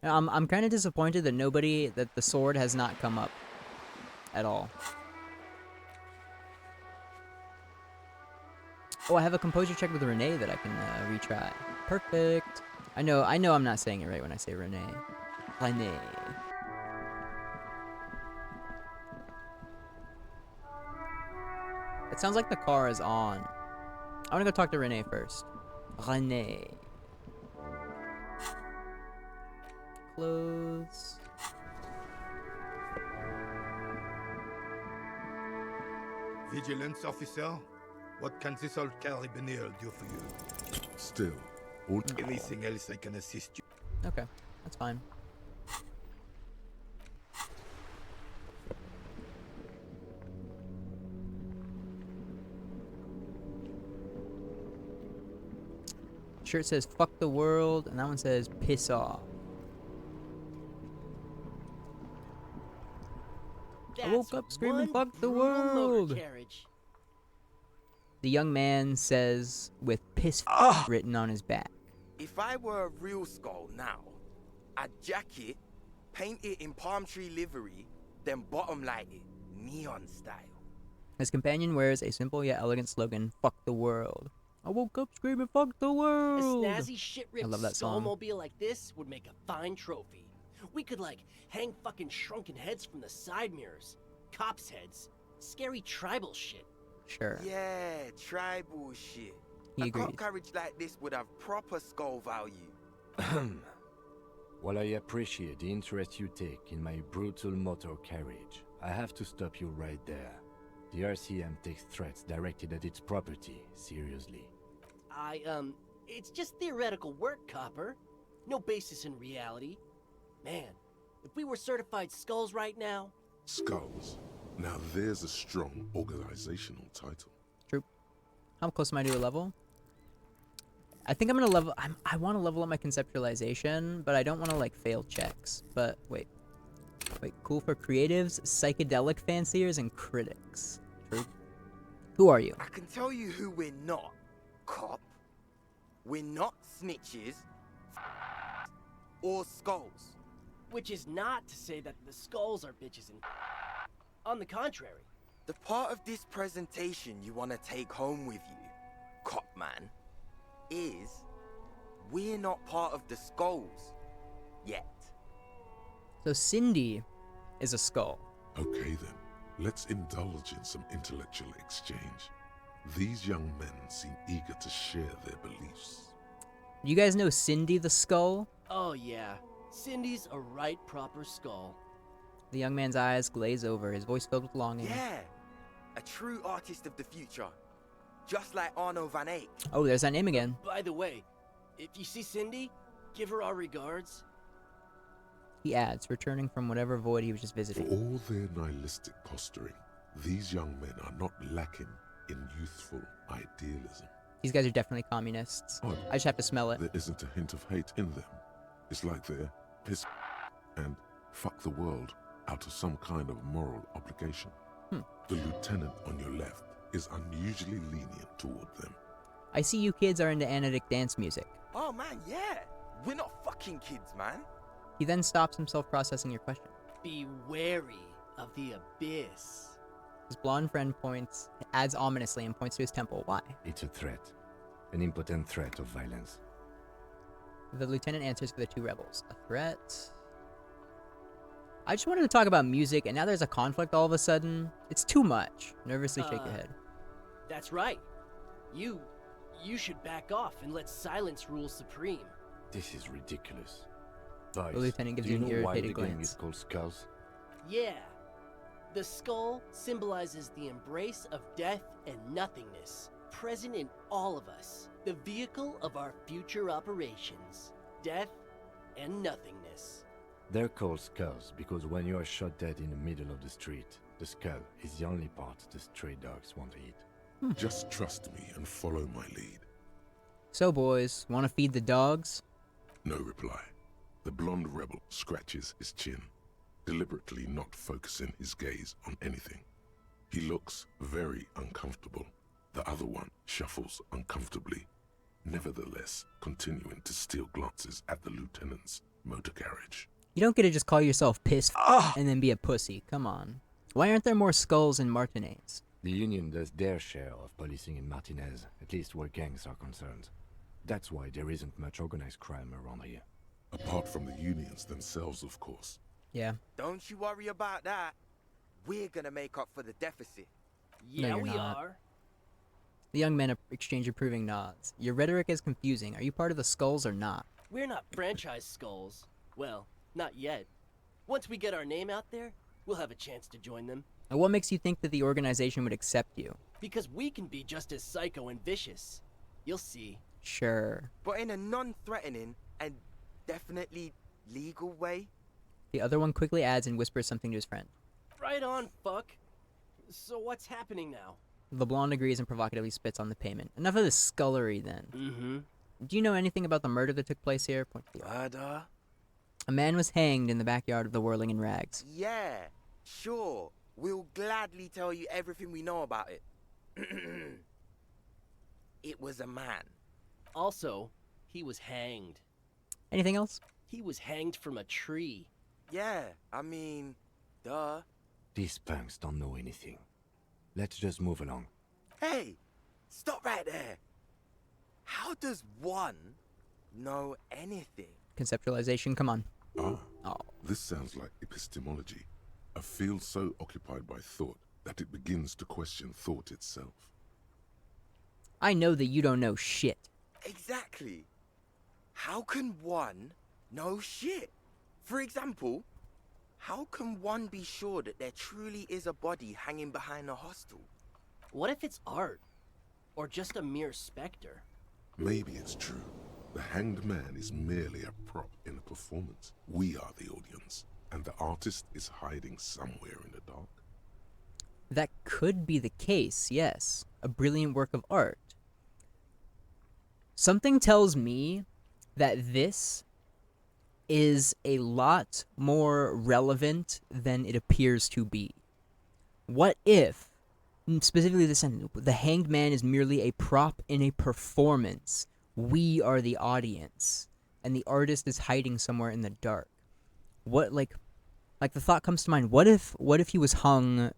I'm kind of disappointed that the sword has not come up at all. Oh, I have a composure check with Renee that I can retry. Perfect. I know I'm not saying it right when I say Renee. Renee. It sounds like the car is on. I want to go talk to Renee first. Renee. Clothes. Vigilance officer, what can this old carabiner do for you? Still, all... Anything else I can assist you? Okay, that's fine. Shirt says fuck the world, and that one says piss off. I woke up screaming fuck the world. The young man says with piss written on his back. If I were a real skull now, I'd jack it, paint it in palm tree livery, then bottom light it, neon style. His companion wears a simple yet elegant slogan, fuck the world. I woke up screaming fuck the world. A snazzy shit-ripped I love that song. skullmobile like this would make a fine trophy. We could, like, hang fucking shrunken heads from the side mirrors. Cops' heads. Scary tribal shit. Sure. Yeah, tribal shit. He a agrees. cop carriage like this would have proper skull value. While I appreciate the interest you take in my brutal motor carriage, I have to stop you right there. The RCM takes threats directed at its property seriously. It's just theoretical work, Copper. No basis in reality. Man, if we were certified skulls right now... Skulls. Now there's a strong organizational title. True. How close am I to a level? I think I'm gonna level... I want to level up my conceptualization, but I don't want to, like, fail checks. But, wait. Wait, cool for creatives, psychedelic fanciers, and critics. True. Who are you? I can tell you who we're not, cop. We're not snitches or skulls. Which is not to say that the skulls are bitches and... On the contrary. The part of this presentation you want to take home with you, cop man, is we're not part of the skulls yet. So Cindy is a skull. Okay then, let's indulge in some intellectual exchange. These young men seem eager to share their beliefs. You guys know Cindy the skull? Oh yeah, Cindy's a right proper skull. The young man's eyes glaze over, his voice filled with longing. Yeah, a true artist of the future. Just like Arno van Eyck. Oh, there's that name again. By the way, if you see Cindy, give her our regards. He adds, returning from whatever void he was just For visiting. all their nihilistic posturing, these young men are not lacking in youthful idealism. These guys are definitely communists. Odd. I just have to smell it. There isn't a hint of hate in them. It's like they're and fuck the world out of some kind of moral obligation. The lieutenant on your left is unusually lenient toward them. I see you kids are into analytic dance music. Oh man, yeah. We're not fucking kids, man. He then stops himself processing your question. Be wary of the abyss. His blonde friend adds ominously and points to his temple. Why? It's a threat. An impotent threat of violence. The lieutenant answers for the two rebels. A threat? I just wanted to talk about music, and now there's a conflict all of a sudden. It's too much. Nervously shake your head. That's right. You should back off and let silence rule supreme. This is ridiculous. Boys, The lieutenant gives do you an know why the irritated game glance. is called Skulls? Yeah. The skull symbolizes the embrace of death and nothingness, present in all of us. The vehicle of our future operations. Death and nothingness. They're called skulls because when you are shot dead in the middle of the street, the skull is the only part the stray dogs want to eat. Just trust me and follow my lead. So boys, want to feed the dogs? No reply. The blonde rebel scratches his chin, deliberately not focusing his gaze on anything. He looks very uncomfortable. The other one shuffles uncomfortably, nevertheless continuing to steal glances at the lieutenant's motor carriage. You don't get to just call yourself pissed and then be a pussy. Come on. Why aren't there more skulls in Martinez? The Union does their share of policing in Martinez, at least where gangs are concerned. That's why there isn't much organized crime around here. Apart from the unions themselves, of course. Yeah. Don't you worry about that. We're gonna make up for the deficit. No, Yeah, you're we not. are. The young men exchange approving nods. Your rhetoric is confusing. Are you part of the skulls or not? We're not franchise skulls. Well, not yet. Once we get our name out there, we'll have a chance to join them. And what makes you think that the organization would accept you? Because we can be just as psycho and vicious. You'll see. Sure. But in a non-threatening and definitely legal way. The other one quickly adds and whispers something to his friend. Right on, fuck. So what's happening now? The blonde agrees and provocatively spits on the pavement. Enough of this scullery, then. Mm-hmm. Do you know anything about the murder that took place here? Point to the Murder? A man was hanged in the backyard of the Whirling in Rags. Yeah, sure. We'll gladly tell you everything we know about it. It was a man. Also, he was hanged. Anything else? He was hanged from a tree. Yeah, I mean, duh. These punks don't know anything. Let's just move along. Hey, stop right there. How does one know anything? Conceptualization, come on. Ah, Oh. this sounds like epistemology. A field so occupied by thought that it begins to question thought itself. I know that you don't know shit. Exactly. How can one know shit? For example, how can one be sure that there truly is a body hanging behind a hostel? What if it's art? Or just a mere specter? Maybe it's true. The hanged man is merely a prop in a performance. We are the audience, and the artist is hiding somewhere in the dark. That could be the case, yes. A brilliant work of art. Something tells me that this is a lot more relevant than it appears to be. What if, specifically this sentence, the hanged man is merely a prop in a performance? We are the audience, and the artist is hiding somewhere in the dark. What, like the thought comes to mind. What if he was hung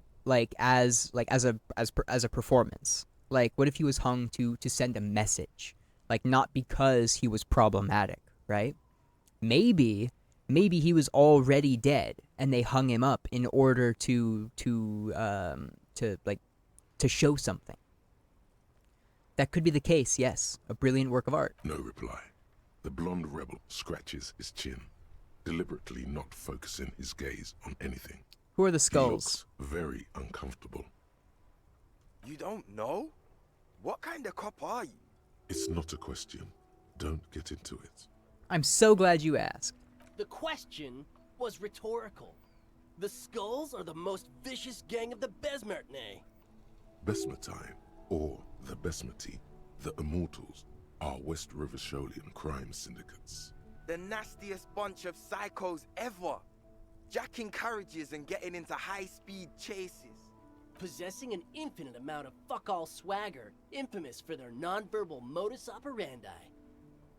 as a performance? Like, what if he was hung to send a message? Like, not because he was problematic, right? Maybe he was already dead, and they hung him up in order to show something. That could be the case, yes. A brilliant work of art. No reply. The blonde rebel scratches his chin, deliberately not focusing his gaze on anything. Who are the He skulls? looks very uncomfortable. You don't know? What kind of cop are you? It's not a question. Don't get into it. I'm so glad you asked. The question was rhetorical. The Skulls are the most vicious gang of the Besmertne. Besmatine, or the Besmati, the Immortals, are West River Sholian crime syndicates. The nastiest bunch of psychos ever. Jacking carriages and getting into high-speed chases. Possessing an infinite amount of fuck-all swagger, infamous for their non-verbal modus operandi.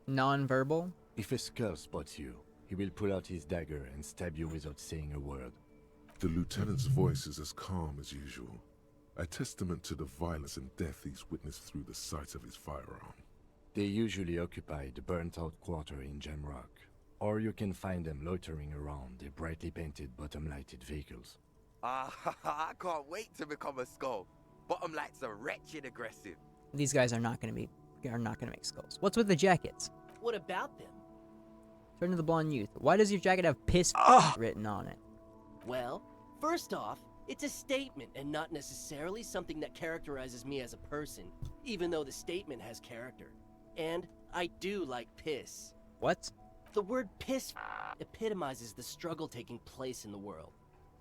Non-verbal? If a skull spots you, he will pull out his dagger and stab you without saying a word. The lieutenant's voice is as calm as usual, a testament to the violence and death he's witnessed through the sight of his firearm. They usually occupy the burnt-out quarter in Jamrock, or you can find them loitering around their brightly painted bottom-lighted vehicles. I can't wait to become a skull. Bottom lights are wretched aggressive. These guys are not gonna make skulls. What's with the jackets? What about them? Turn to the blonde youth. Why does your jacket have piss written on it? Well, first off, it's a statement and not necessarily something that characterizes me as a person, even though the statement has character. And I do like piss. What? The word piss epitomizes the struggle taking place in the world.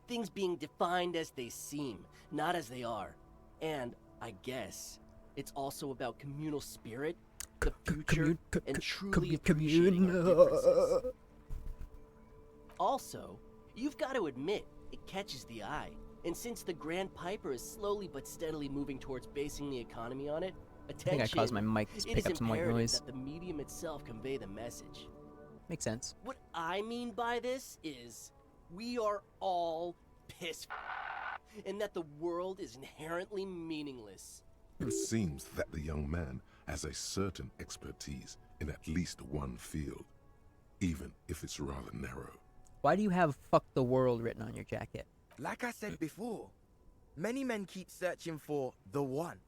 Things being defined as they seem, not as they are. And, I guess, it's also about communal spirit, the future, and truly appreciating our differences. Also, you've got to admit, it catches the eye. And since the Grand Piper is slowly but steadily moving towards basing the economy on it, attention, I think I caused my mic to it pick is up some white imperative noise. that the medium itself convey the message. Makes sense. What I mean by this is, we are all pissed, and that the world is inherently meaningless. It seems that the young man has a certain expertise in at least one field, even if it's rather narrow. Why do you have "fuck the world" written on your jacket? Like I said before, many men keep searching for the one,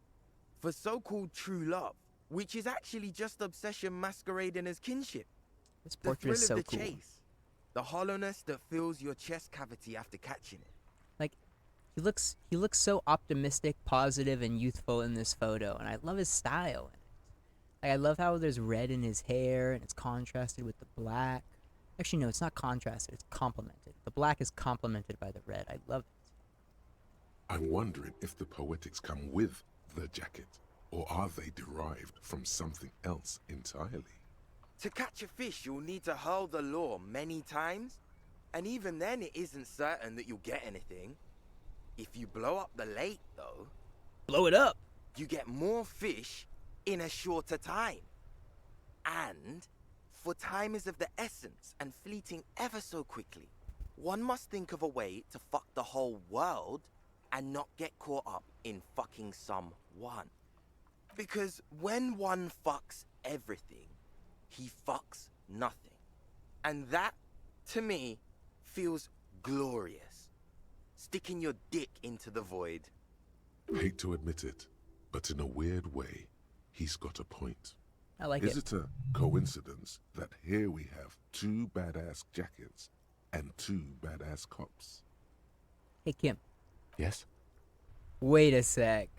for so-called true love, which is actually just obsession masquerading as kinship. This The portrait thrill is so of the cool. chase, the hollowness that fills your chest cavity after catching it. Like, he looks so optimistic, positive, and youthful in this photo, and I love his style. Like, I love how there's red in his hair, and it's contrasted with the black. Actually, no, it's not contrasted, it's complemented. The black is complemented by the red. I love it. I'm wondering if the poetics come with the jacket, or are they derived from something else entirely? To catch a fish, you'll need to hurl the lure many times, and even then it isn't certain that you'll get anything. If you blow up the lake, though... Blow it up! You get more fish in a shorter time. And, for time is of the essence and fleeting ever so quickly, one must think of a way to fuck the whole world and not get caught up in fucking someone. Because when one fucks everything, he fucks nothing. And that, to me, feels glorious. Sticking your dick into the void. Hate to admit it, but in a weird way, he's got a point. I like Is it. it a coincidence that here we have two badass jackets and two badass cops? Hey, Kim. Yes? Wait a sec.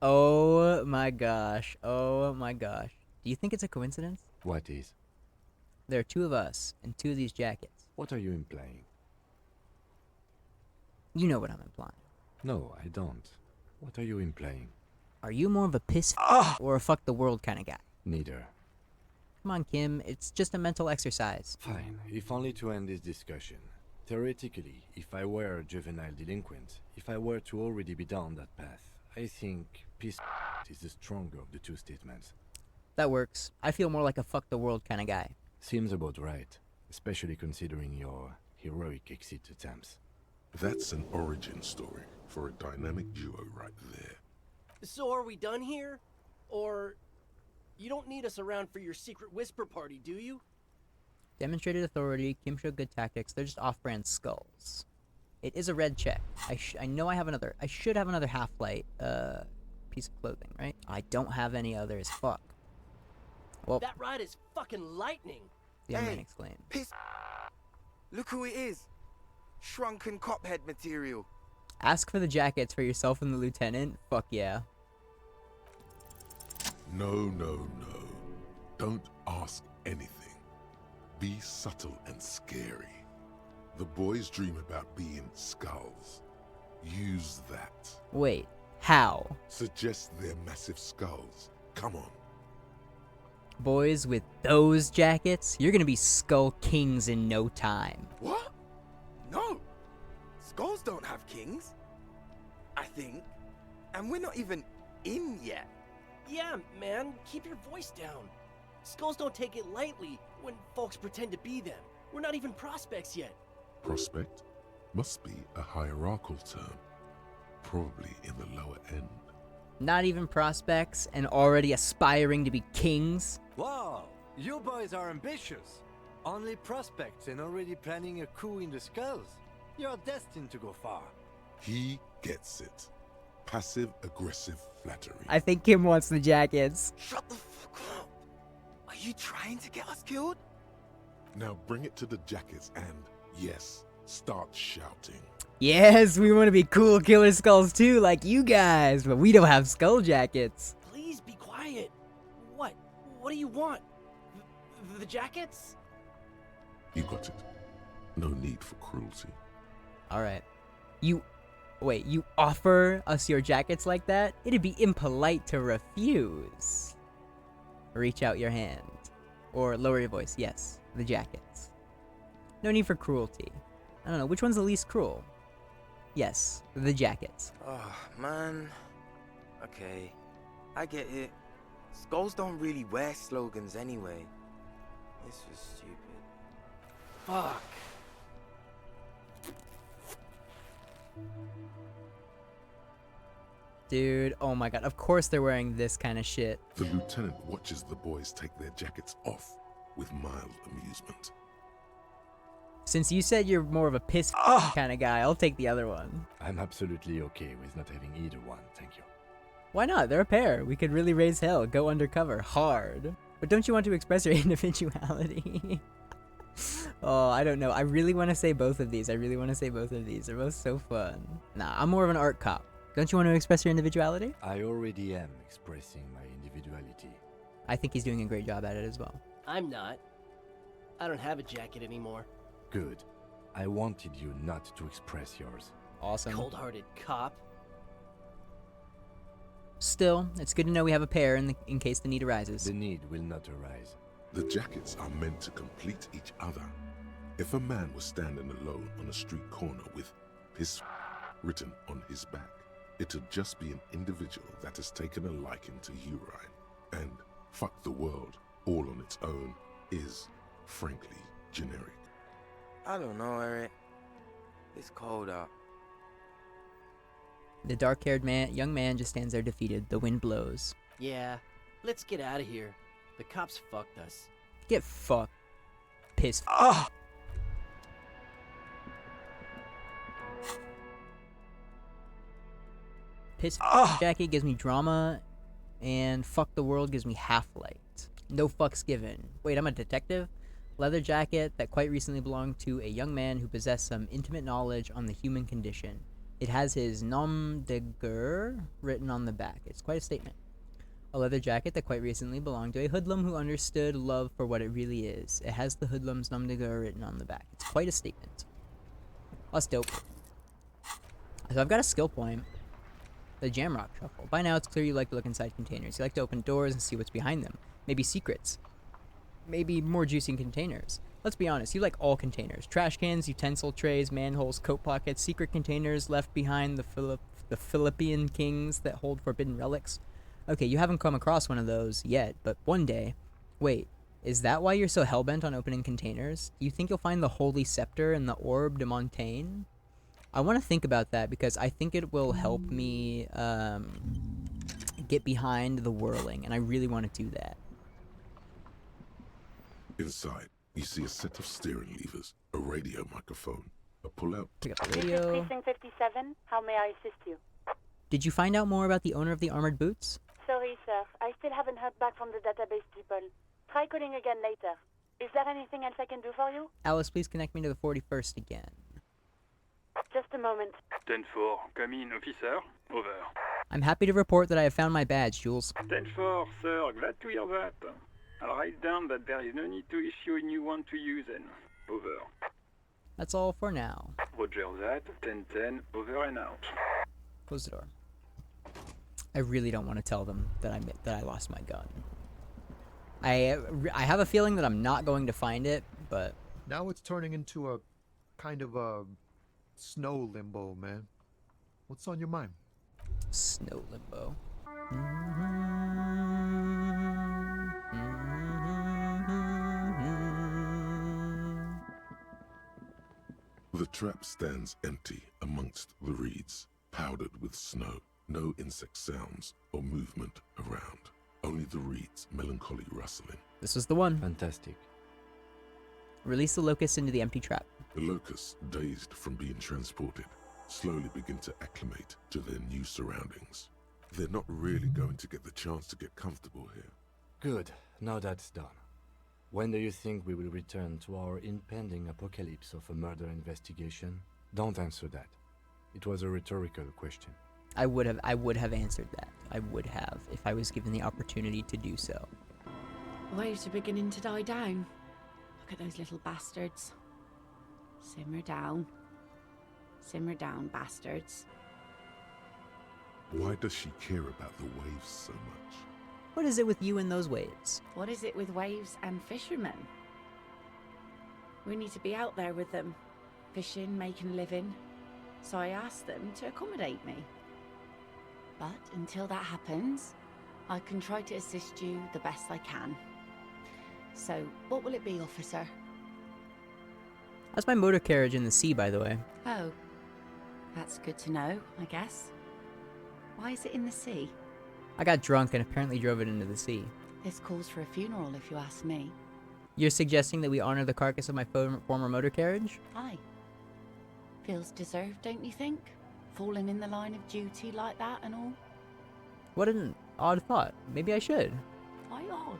Oh my gosh. Oh my gosh. Do you think it's a coincidence? What is? There are two of us and two of these jackets. What are you implying? You know what I'm implying. No, I don't. What are you implying? Are you more of a piss or a fuck the world kind of guy? Neither. Come on, Kim. It's just a mental exercise. Fine, if only to end this discussion. Theoretically, if I were a juvenile delinquent, if I were to already be down that path, I think piss is the stronger of the two statements. That works. I feel more like a fuck the world kind of guy. Seems about right, especially considering your heroic exit attempts. That's an origin story for a dynamic duo right there. So are we done here? Or... you don't need us around for your secret whisper party, do you? Demonstrated authority. Kim showed good tactics. They're just off-brand skulls. It is a red check. I know I have another. I should have another half-light piece of clothing, right? I don't have any others. Fuck. Well, That ride is fucking lightning. the young man Hey, exclaimed. piss. Look who it is. Shrunken cophead material. Ask for the jackets for yourself and the lieutenant. Fuck yeah. No, no, no. Don't ask anything. Be subtle and scary. The boys dream about being skulls. Use that. Wait, how? Suggest they're massive skulls. Come on. boys, with those jackets, you're gonna be Skull Kings in no time. What? No. Skulls don't have kings. I think. And we're not even in yet. Yeah, man, keep your voice down. Skulls don't take it lightly when folks pretend to be them. We're not even prospects yet. Prospect must be a hierarchical term, probably in the lower end. Not even prospects and already aspiring to be kings? Wow, you boys are ambitious. Only prospects and already planning a coup in the skulls. You're destined to go far. He gets it. Passive-aggressive flattery. I think Kim wants the jackets. Shut the fuck up. Are you trying to get us killed? Now bring it to the jackets and, yes, start shouting. Yes, we want to be cool killer skulls too, like you guys, but we don't have skull jackets. Please be quiet. What? What do you want? The jackets? You got it. No need for cruelty. Alright. You offer us your jackets like that? It'd be impolite to refuse. Reach out your hand. Or lower your voice. Yes, the jackets. No need for cruelty. I don't know, which one's the least cruel? Yes, the jackets. Oh, man. Okay, I get it. Skulls don't really wear slogans anyway. This was stupid. Fuck. Dude, oh my god, of course they're wearing this kind of shit. The lieutenant watches the boys take their jackets off with mild amusement. Since you said you're more of a piss kind of guy, I'll take the other one. I'm absolutely okay with not having either one, thank you. Why not? They're a pair. We could really raise hell, go undercover, hard. But don't you want to express your individuality? Oh, I don't know. I really want to say both of these. They're both so fun. Nah, I'm more of an art cop. Don't you want to express your individuality? I already am expressing my individuality. I think he's doing a great job at it as well. I'm not. I don't have a jacket anymore. Good. I wanted you not to express yours. Awesome. Cold-hearted cop. Still, it's good to know we have a pair in case the need arises. The need will not arise. The jackets are meant to complete each other. If a man was standing alone on a street corner with his written on his back, it'd just be an individual that has taken a liking to urine. And fuck the world all on its own is, frankly, generic. I don't know, Eric. It's cold out. The dark-haired young man just stands there defeated. The wind blows. Yeah, let's get out of here. The cops fucked us. Get fucked. Pissed. Piss jacket gives me drama, and fuck the world gives me half-light. No fucks given. Wait, I'm a detective? Leather jacket that quite recently belonged to a young man who possessed some intimate knowledge on the human condition. It has his nom de guerre written on the back. It's quite a statement. A leather jacket that quite recently belonged to a hoodlum who understood love for what it really is. It has the hoodlum's nom de guerre written on the back. It's quite a statement. That's dope. So I've got a skill point. The Jamrock Shuffle. By now it's clear you like to look inside containers. You like to open doors and see what's behind them. Maybe secrets. Maybe more juicy containers. Let's be honest, you like all containers. Trash cans, utensil trays, manholes, coat pockets, secret containers left behind the Philippine kings that hold forbidden relics. Okay, you haven't come across one of those yet, but one day. Wait, is that why you're so hellbent on opening containers? Do you think you'll find the Holy Scepter and the Orbe de Montaigne? I want to think about that because I think it will help me get behind the whirling, and I really want to do that. Inside, you see a set of steering levers, a radio microphone, a pull-out... Pick up the radio. Precinct 57. How may I assist you? Did you find out more about the owner of the armored boots? Sorry, sir. I still haven't heard back from the database people. Try calling again later. Is there anything else I can do for you? Alice, please connect me to the 41st again. Just a moment. 10-4, come in, officer. Over. I'm happy to report that I have found my badge, Jules. 10-4, sir. Glad to hear that. I'll write down that there is no need to issue a new one to you then. Over. That's all for now. Roger that. 10-10, over and out. Close the door. I really don't want to tell them that I lost my gun. I have a feeling that I'm not going to find it, but Now it's turning into a kind of a snow limbo, man. What's on your mind? Snow limbo. The trap stands empty amongst the reeds, powdered with snow. No insect sounds or movement around. Only the reeds melancholy rustling. This was the one. Fantastic. Release the locust into the empty trap. The locusts, dazed from being transported, slowly begin to acclimate to their new surroundings. They're not really going to get the chance to get comfortable here. Good. Now that's done. When do you think we will return to our impending apocalypse of a murder investigation? Don't answer that. It was a rhetorical question. I would have answered that. I would have if I was given the opportunity to do so. Waves are beginning to die down. Look at those little bastards. Simmer down. Simmer down, bastards. Why does she care about the waves so much? What is it with you and those waves? What is it with waves and fishermen? We need to be out there with them, fishing, making a living. So I asked them to accommodate me. But until that happens, I can try to assist you the best I can. So, what will it be, officer? How's my motor carriage in the sea, by the way? Oh, that's good to know, I guess. Why is it in the sea? I got drunk and apparently drove it into the sea. This calls for a funeral, if you ask me. You're suggesting that we honor the carcass of my former motor carriage? Aye. Feels deserved, don't you think? Falling in the line of duty like that and all? What an odd thought. Maybe I should. Why odd?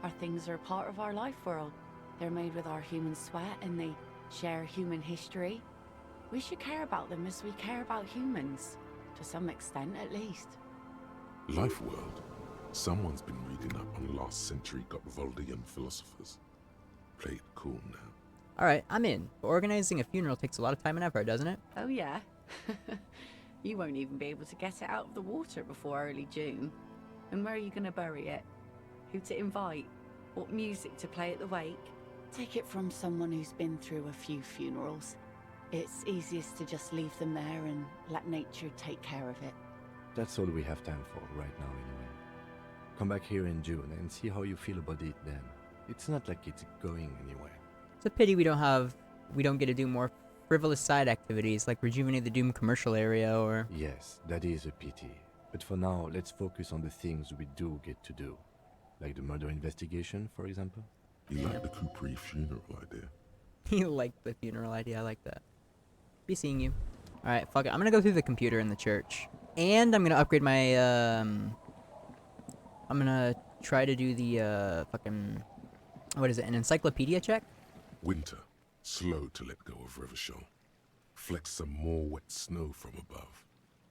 Our things are a part of our life world. They're made with our human sweat and they share human history. We should care about them as we care about humans. To some extent, at least. Life world. Someone's been reading up on last century Gotvaldian philosophers. Play it cool now. Alright, I'm in. But organizing a funeral takes a lot of time and effort, doesn't it? Oh yeah? You won't even be able to get it out of the water before early June. And where are you going to bury it? Who to invite? What music to play at the wake? Take it from someone who's been through a few funerals. It's easiest to just leave them there and let nature take care of it. That's all we have time for right now anyway. Come back here in June and see how you feel about it then. It's not like it's going anywhere. It's a pity we don't get to do more frivolous side activities like rejuvenate the Doom commercial area or... Yes, that is a pity. But for now, let's focus on the things we do get to do. Like the murder investigation, for example. You like the Capri funeral idea? You like the funeral idea, I like that. Be seeing you. Alright, fuck it. I'm gonna go through the computer in the church. And I'm gonna upgrade my, I'm gonna try to do the, fucking... What is it, an encyclopedia check? Winter, slow to let go of Revachol. Flecks some more wet snow from above.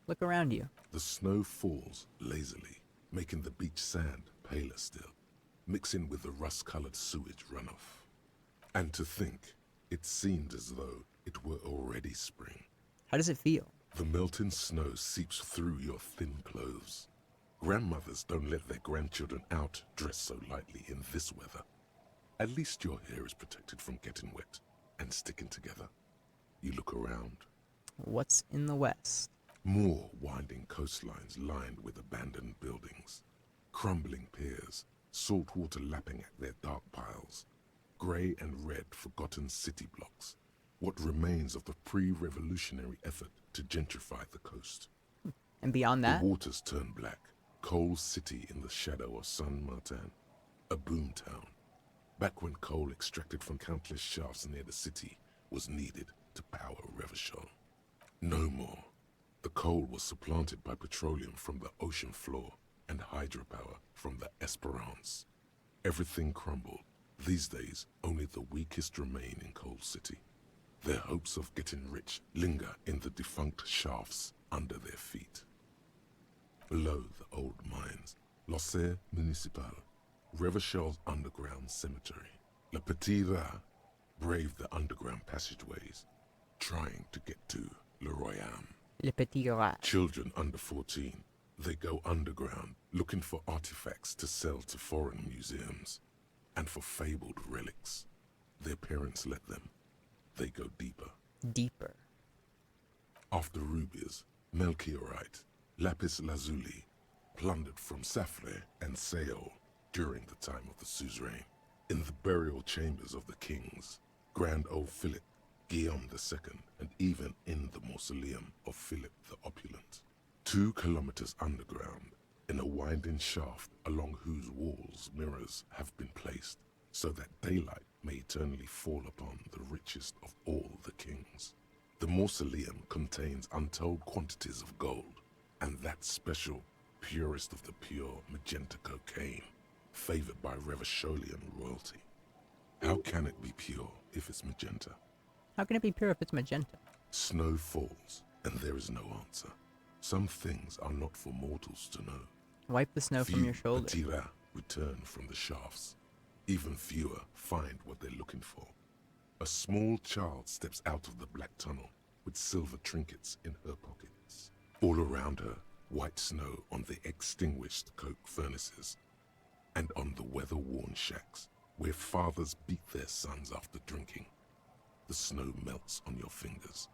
Look around you. The snow falls lazily, making the beach sand paler still, mixing with the rust-colored sewage runoff. And to think, it seemed as though it were already spring. How does it feel? The melting snow seeps through your thin clothes. Grandmothers don't let their grandchildren out dressed so lightly in this weather. At least your hair is protected from getting wet and sticking together. You look around. What's in the west? More winding coastlines lined with abandoned buildings. Crumbling piers, salt water lapping at their dark piles. Grey and red forgotten city blocks. What remains of the pre-revolutionary effort to gentrify the coast. And beyond that? The waters turn black. Coal City in the shadow of San Martin. A boom town. Back when coal extracted from countless shafts near the city was needed to power Revachol. No more. The coal was supplanted by petroleum from the ocean floor and hydropower from the Esperance. Everything crumbled. These days, only the weakest remain in Coal City. Their hopes of getting rich linger in the defunct shafts under their feet. Below the old mines, L'Océan Municipal, Revachol's underground cemetery. Le Petit Rat braved the underground passageways, trying to get to Le Royaume. Le Petit Rat. Children under 14 They go underground, looking for artifacts to sell to foreign museums, and for fabled relics. Their parents let them. They go deeper. Deeper. After rubies, melchiorite, lapis lazuli, plundered from Safle and Seol during the time of the suzerain. In the burial chambers of the kings, Grand old Philip, Guillaume II, and even in the mausoleum of Philip the Opulent. 2 kilometers underground, in a winding shaft along whose walls mirrors have been placed, so that daylight may eternally fall upon the richest of all the kings. The mausoleum contains untold quantities of gold, and that special, purest of the pure magenta cocaine, favored by Revacholian royalty. How can it be pure if it's magenta? How can it be pure if it's magenta? Snow falls, and there is no answer. Some things are not for mortals to know. Wipe the snow from your shoulder. Few petits return from the shafts. Even fewer find what they're looking for. A small child steps out of the black tunnel with silver trinkets in her pockets. All around her, white snow on the extinguished coke furnaces and on the weather-worn shacks where fathers beat their sons after drinking. The snow melts on your fingers,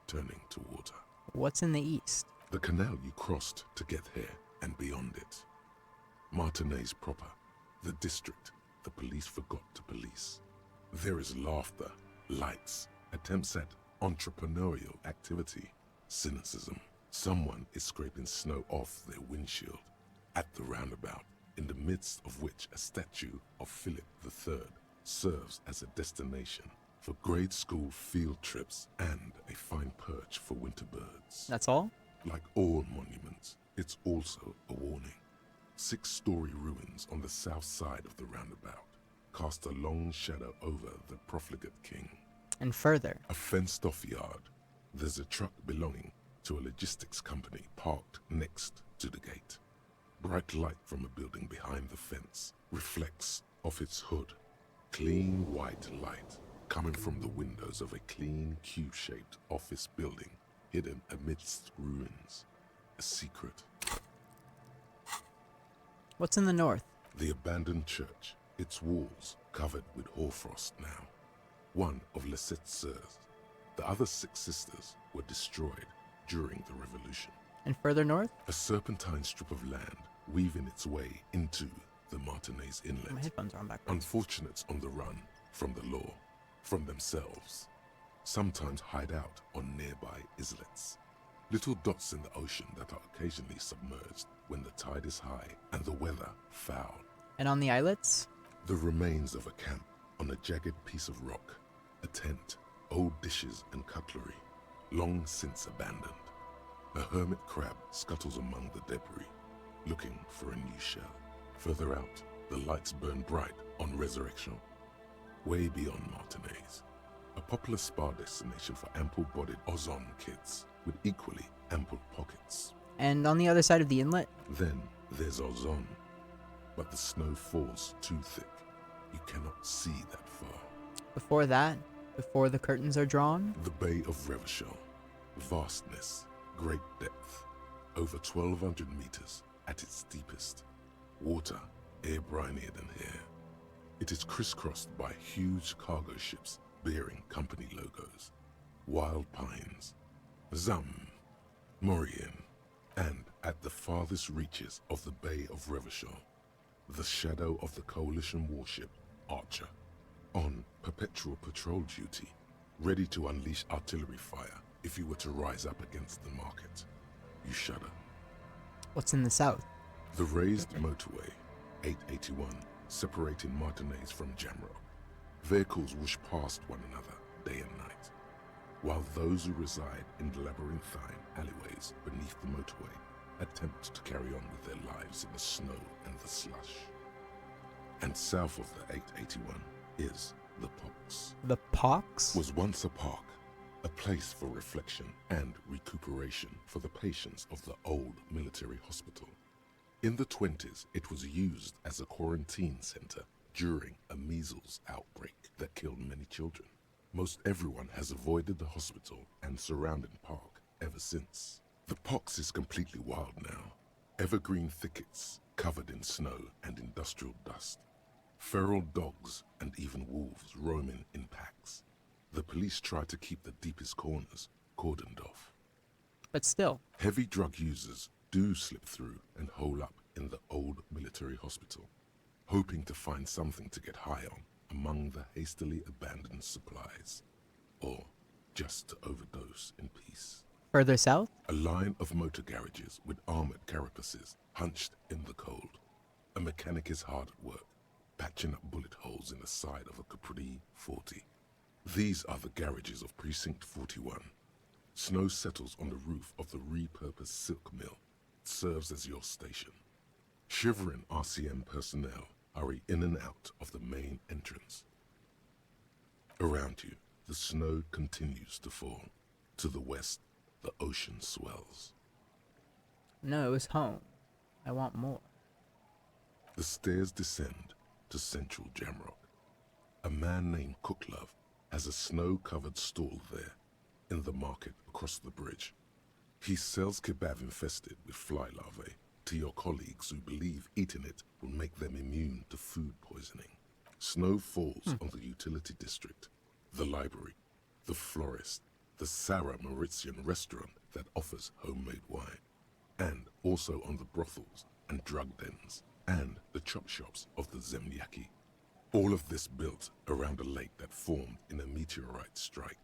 turning to water. What's in the east? The canal you crossed to get here and beyond it. Martinez proper, the district the police forgot to police. There is laughter, lights, attempts at entrepreneurial activity, cynicism. Someone is scraping snow off their windshield at the roundabout, in the midst of which a statue of Philip III serves as a destination for grade school field trips and a fine perch for winter birds. That's all? Like all monuments, it's also a warning. 6-story ruins on the south side of the roundabout cast a long shadow over the profligate king. And further. A fenced-off yard. There's a truck belonging to a logistics company parked next to the gate. Bright light from a building behind the fence reflects off its hood. Clean white light coming from the windows of a clean cube-shaped office building hidden amidst ruins. A secret. What's in the north? The abandoned church, its walls covered with hoarfrost now. One of Lisette's sœurs. The other 6 sisters were destroyed during the revolution. And further north? A serpentine strip of land weaving its way into the Martinez Inlet. My headphones are on backwards. Unfortunates on the run from the law, from themselves. Sometimes hide out on nearby islets. Little dots in the ocean that are occasionally submerged when the tide is high and the weather foul. And on the islets? The remains of a camp on a jagged piece of rock. A tent, old dishes and cutlery, long since abandoned. A hermit crab scuttles among the debris, looking for a new shell. Further out, the lights burn bright on Resurrection. Way beyond Martinez, a popular spa destination for ample-bodied Ozon kids with equally ample pockets. And on the other side of the inlet? Then there's Ozon, but the snow falls too thick. You cannot see that far. Before that, before the curtains are drawn? The Bay of Revachol, vastness, great depth, over 1,200 meters at its deepest. Water, air-brinier than here. It is crisscrossed by huge cargo ships bearing company logos, wild pines, Zam, Morian, and at the farthest reaches of the Bay of Revachol, the shadow of the coalition warship Archer, on perpetual patrol duty, ready to unleash artillery fire if you were to rise up against the market. You shudder. What's in the south? The raised motorway, 881, separating Martinez from Jamrock. Vehicles whoosh past one another day and night, while those who reside in the labyrinthine alleyways beneath the motorway attempt to carry on with their lives in the snow and the slush. And south of the 881 is the Pox. The Pox? Was once a park, a place for reflection and recuperation for the patients of the old military hospital. In the 20s, it was used as a quarantine center during a measles outbreak that killed many children. Most everyone has avoided the hospital and surrounding park ever since. The Pox is completely wild now. Evergreen thickets covered in snow and industrial dust. Feral dogs and even wolves roaming in packs. The police try to keep the deepest corners cordoned off. But still. Heavy drug users do slip through and hole up in the old military hospital, hoping to find something to get high on among the hastily abandoned supplies, or just to overdose in peace. Further south? A line of motor garages with armored carapaces hunched in the cold. A mechanic is hard at work, patching up bullet holes in the side of a Capri 40. These are the garages of Precinct 41. Snow settles on the roof of the repurposed silk mill. It serves as your station. Shivering RCM personnel hurry in and out of the main entrance. Around you, the snow continues to fall. To the west, the ocean swells. No, it was home. I want more. The stairs descend to central Jamrock. A man named Cooklove has a snow-covered stall there in the market across the bridge. He sells kebab infested with fly larvae to your colleagues who believe eating it will make them immune to food poisoning. Snow falls on the utility district, the library, the florist, the Sarah Mauritian restaurant that offers homemade wine, and also on the brothels and drug dens, and the chop shops of the Zemlyaki. All of this built around a lake that formed in a meteorite strike.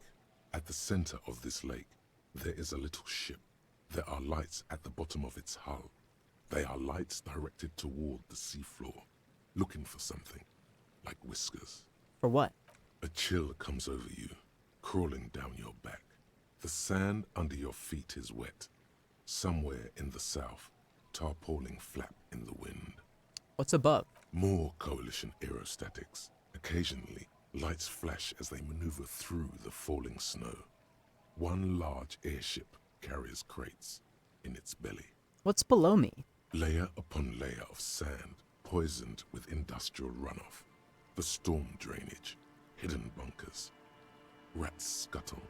At the center of this lake, there is a little ship. There are lights at the bottom of its hull. They are lights directed toward the seafloor, looking for something, like whiskers. For what? A chill comes over you, crawling down your back. The sand under your feet is wet. Somewhere in the south, tarpaulin flap in the wind. What's above? More Coalition aerostatics. Occasionally, lights flash as they maneuver through the falling snow. One large airship carries crates in its belly. What's below me? Layer upon layer of sand, poisoned with industrial runoff. The storm drainage, hidden bunkers. Rats scuttle.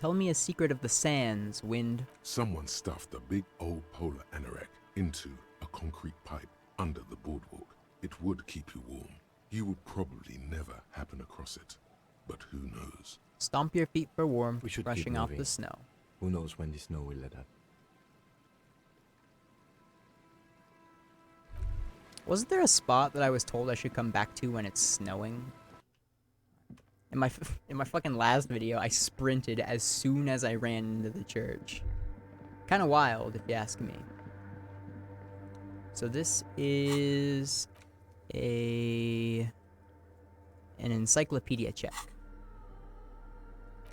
Tell me a secret of the sands, wind. Someone stuffed a big old polar anorak into a concrete pipe under the boardwalk. It would keep you warm. You would probably never happen across it. But who knows? Stomp your feet for warmth, We should brushing keep off moving. the snow. Who knows when the snow will let up? Wasn't there a spot that I was told I should come back to when it's snowing? In my fucking last video, I sprinted as soon as I ran into the church. Kind of wild, if you ask me. So this is an encyclopedia check.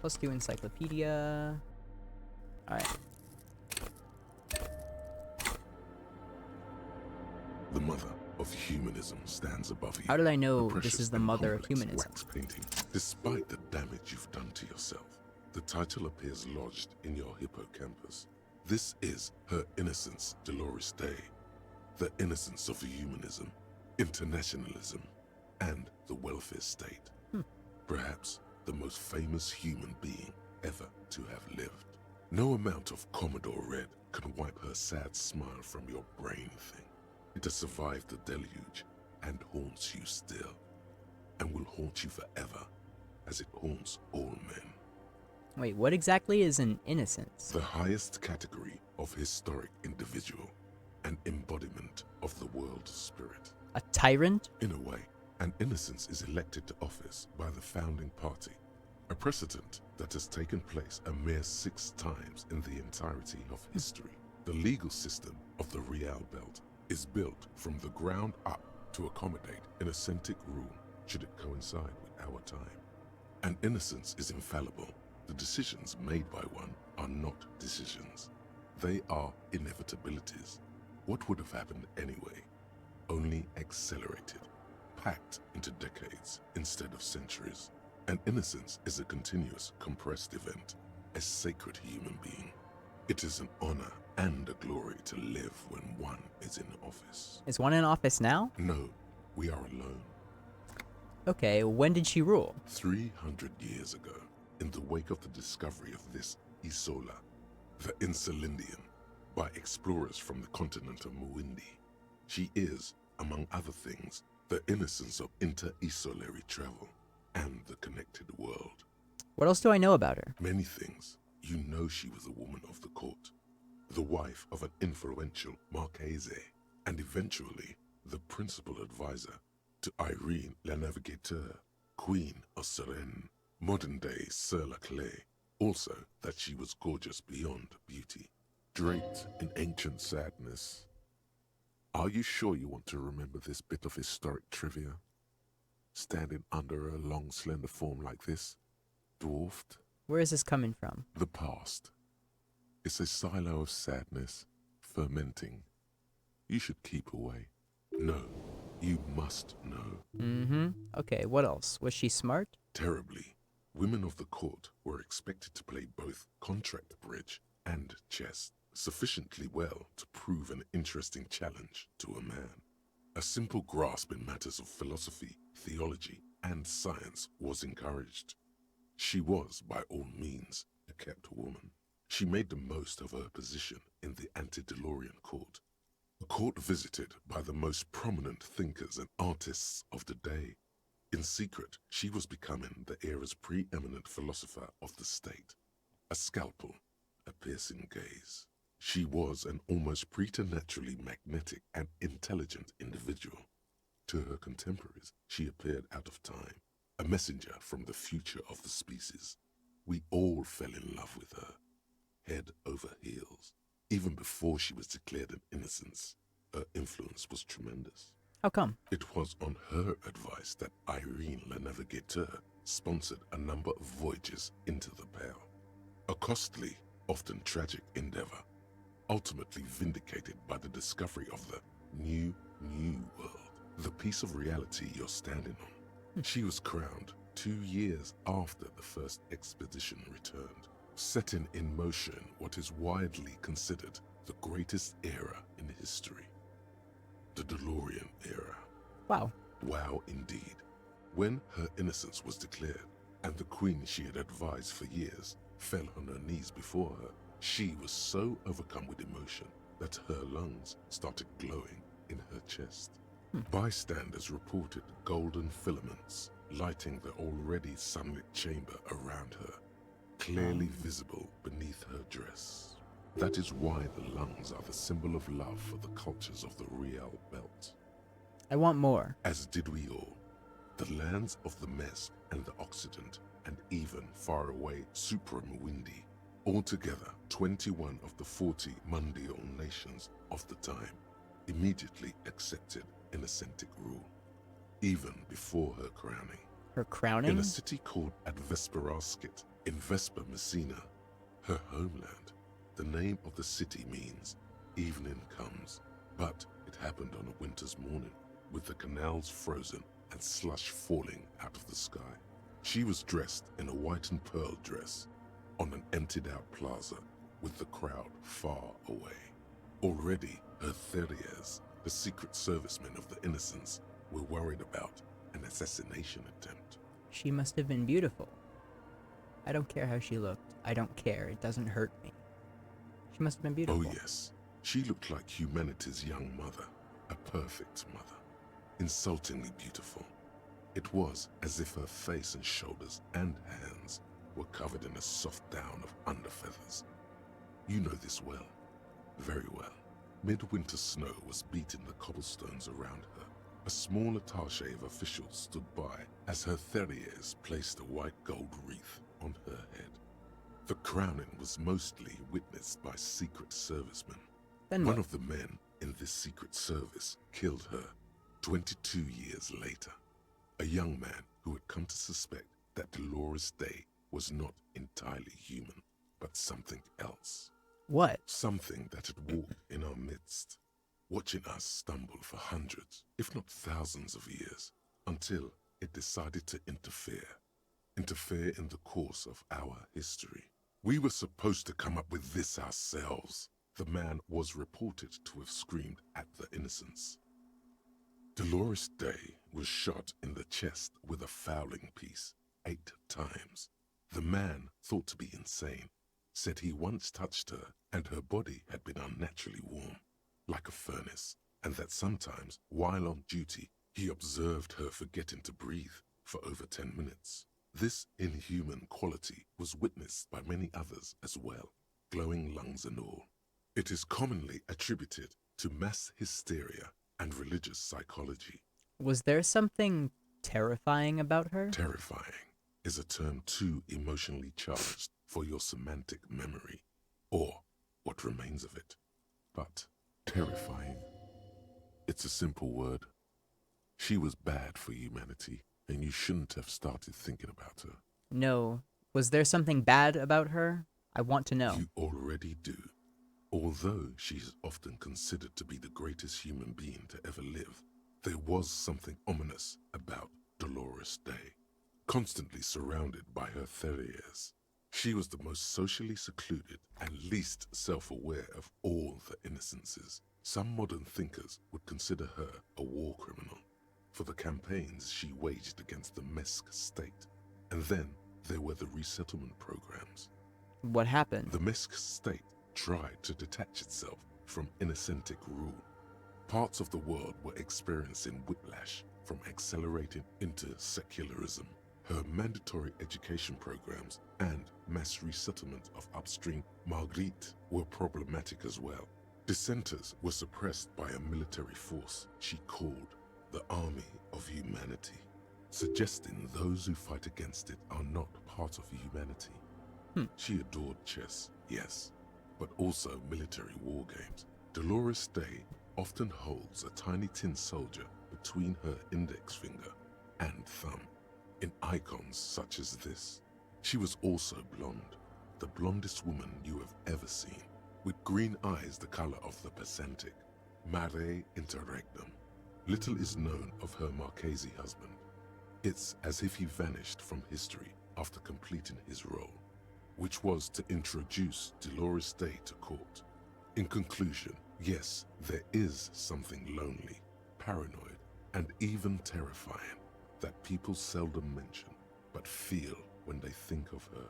Let's do encyclopedia. Alright. The mother of humanism stands above you. How did I know A this precious is the and mother of complex humanism? wax painting. Despite the damage you've done to yourself, the title appears lodged in your hippocampus. This is Her Innocence Dolores Day. The innocence of humanism, internationalism, and the welfare state. Perhaps the most famous human being ever to have lived. No amount of Commodore Red can wipe her sad smile from your brain thing. It has survived the deluge and haunts you still, and will haunt you forever, as it haunts all men. Wait, what exactly is an innocence? The highest category of historic individual, an embodiment of the world spirit. A tyrant? In a way, an innocence is elected to office by the founding party, a precedent that has taken place a mere 6 times in the entirety of history. The legal system of the Real Belt is built from the ground up to accommodate an authentic rule should it coincide with our time. An innocence is infallible. The decisions made by one are not decisions. They are inevitabilities. What would have happened anyway? Only accelerated, packed into decades instead of centuries. An innocence is a continuous, compressed event, a sacred human being. It is an honor and a glory to live when one is in office. Is one in office now? No, we are alone. Okay, when did she rule? 300 years ago, in the wake of the discovery of this Isola, the Insulindian, by explorers from the continent of Muindi. She is, among other things, the innocence of inter-isolary travel and the connected world. What else do I know about her? Many things. You know she was a woman of the court, the wife of an influential Marchese, and eventually the principal advisor to Irene La Navigateur, Queen of Serene, modern-day Sir La Clé. Also that she was gorgeous beyond beauty, draped in ancient sadness. Are you sure you want to remember this bit of historic trivia? Standing under a long, slender form like this, dwarfed? Where is this coming from? The past. It's a silo of sadness, fermenting. You should keep away. No, you must know. Mm-hmm. Okay, what else? Was she smart? Terribly. Women of the court were expected to play both contract bridge and chess sufficiently well to prove an interesting challenge to a man. A simple grasp in matters of philosophy, theology, and science was encouraged. She was, by all means, a kept woman. She made the most of her position in the antediluvian court, a court visited by the most prominent thinkers and artists of the day. In secret, she was becoming the era's preeminent philosopher of the state. A scalpel, a piercing gaze. She was an almost preternaturally magnetic and intelligent individual. To her contemporaries, she appeared out of time, a messenger from the future of the species. We all fell in love with her, head over heels. Even before she was declared an innocence, her influence was tremendous. How come? It was on her advice that Irene La Navigateur sponsored a number of voyages into the Pale. A costly, often tragic endeavor, ultimately vindicated by the discovery of the new world, the piece of reality you're standing on. She was crowned 2 years after the first expedition returned, setting in motion what is widely considered the greatest era in history. The DeLorean era. Wow. Wow indeed. When her innocence was declared, and the queen she had advised for years fell on her knees before her, she was so overcome with emotion that her lungs started glowing in her chest. Bystanders reported golden filaments lighting the already sunlit chamber around her, clearly visible beneath her dress. That is why the lungs are the symbol of love for the cultures of the Real Belt. I want more. As did we all. The lands of the Mesk and the Occident, and even far away Supramuindi, altogether 21 of the 40 mundial nations of the time, immediately accepted Innocentic rule, even before her crowning. Her crowning? In a city called Advesperaskit, in Vesper Messina, her homeland. The name of the city means evening comes, but it happened on a winter's morning, with the canals frozen and slush falling out of the sky. She was dressed in a white and pearl dress on an emptied-out plaza with the crowd far away. Already, her Theriers, the secret servicemen of the Innocents, were worried about an assassination attempt. She must have been beautiful. I don't care how she looked. I don't care. It doesn't hurt me. She must have been beautiful. Oh yes, she looked like humanity's young mother, a perfect mother, insultingly beautiful. It was as if her face and shoulders and hands were covered in a soft down of underfeathers. You know this well, very well. Midwinter snow was beating the cobblestones around her. A small attaché of officials stood by as her Theriers placed a white gold wreath on her head. The crowning was mostly witnessed by secret servicemen. One of the men in this secret service killed her 22 years later. A young man who had come to suspect that Dolores Day was not entirely human, but something else. What? Something that had walked in our midst, watching us stumble for hundreds, if not thousands of years, until it decided to interfere in the course of our history. We were supposed to come up with this ourselves. The man was reported to have screamed at the Innocents. Dolores Day was shot in the chest with a fowling piece 8 times. The man, thought to be insane, said he once touched her and her body had been unnaturally warm, like a furnace, and that sometimes, while on duty, he observed her forgetting to breathe for over 10 minutes. This inhuman quality was witnessed by many others as well, glowing lungs and all. It is commonly attributed to mass hysteria and religious psychology. Was there something terrifying about her? Terrifying is a term too emotionally charged for your semantic memory, or what remains of it. But terrifying, it's a simple word. She was bad for humanity, and you shouldn't have started thinking about her. No. Was there something bad about her? I want to know. You already do. Although she is often considered to be the greatest human being to ever live, there was something ominous about Dolores Day. Constantly surrounded by her terriers, she was the most socially secluded and least self-aware of all the innocences. Some modern thinkers would consider her a war criminal for the campaigns she waged against the Mesk state. And then there were the resettlement programs. What happened? The Mesk state tried to detach itself from innocentic rule. Parts of the world were experiencing whiplash from accelerating into secularism. Her mandatory education programs and mass resettlement of upstream Marguerite were problematic as well. Dissenters were suppressed by a military force she called the Army of Humanity, suggesting those who fight against it are not part of humanity. She adored chess, yes, but also military war games. Dolores Day often holds a tiny tin soldier between her index finger and thumb in icons such as this. She was also blonde, the blondest woman you have ever seen, with green eyes the color of the Pacentic, mare interregnum. Little is known of her Marchese husband. It's as if he vanished from history after completing his role, which was to introduce Dolores Day to court. In conclusion, yes, there is something lonely, paranoid, and even terrifying that people seldom mention, but feel when they think of her.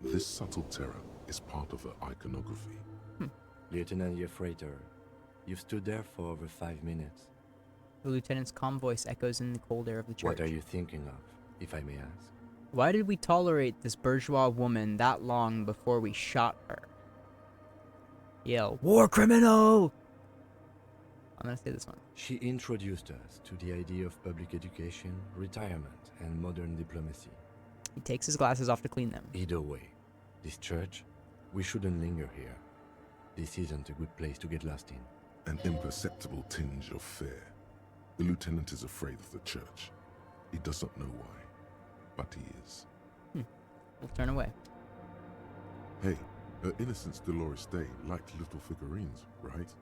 This subtle terror is part of her iconography. Lieutenant Yefrater, you've stood there for over 5 minutes. The lieutenant's calm voice echoes in the cold air of the church. What are you thinking of, if I may ask? Why did we tolerate this bourgeois woman that long before we shot her? Yell, war criminal! I'm gonna say this one. She introduced us to the idea of public education, retirement, and modern diplomacy. He takes his glasses off to clean them. Either way, this church, we shouldn't linger here. This isn't a good place to get lost in. An imperceptible tinge of fear. The lieutenant is afraid of the church. He doesn't know why, but he is. We'll turn away. Hey, her Innocence Dolores Day liked little figurines, right?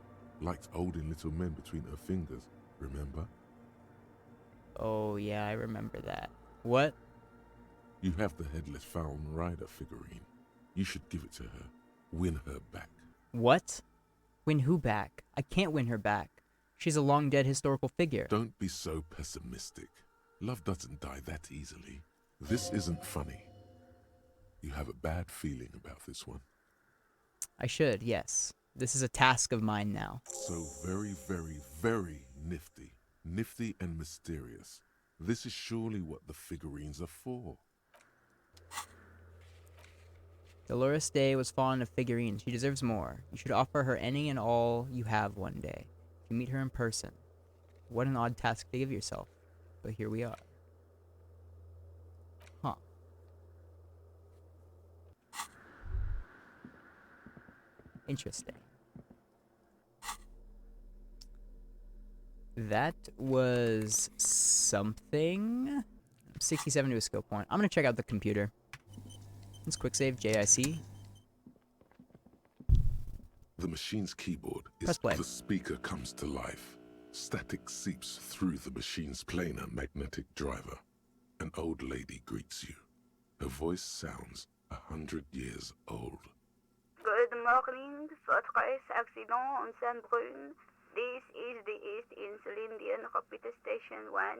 Liked holding little men between her fingers, remember? Oh yeah, I remember that. What? You have the headless Falcon Rider figurine. You should give it to her. Win her back. What? Win who back? I can't win her back. She's a long-dead historical figure. Don't be so pessimistic. Love doesn't die that easily. This isn't funny. You have a bad feeling about this one. I should, yes. This is a task of mine now. So very, very, very nifty. Nifty and mysterious. This is surely what the figurines are for. Dolores Day was fond of figurines. She deserves more. You should offer her any and all you have one day. If you meet her in person. What an odd task to give yourself. But here we are. Huh. Interesting. That was something. 67 to a skill point. I'm gonna check out the computer. Let's quick save JIC. The machine's keyboard is the speaker comes to life. Static seeps through the machine's planar magnetic driver. An old lady greets you. Her voice sounds 100 years old. Good morning, Fortress Accident on Sandbrun. This is the East Insulindian Repeater Station 1.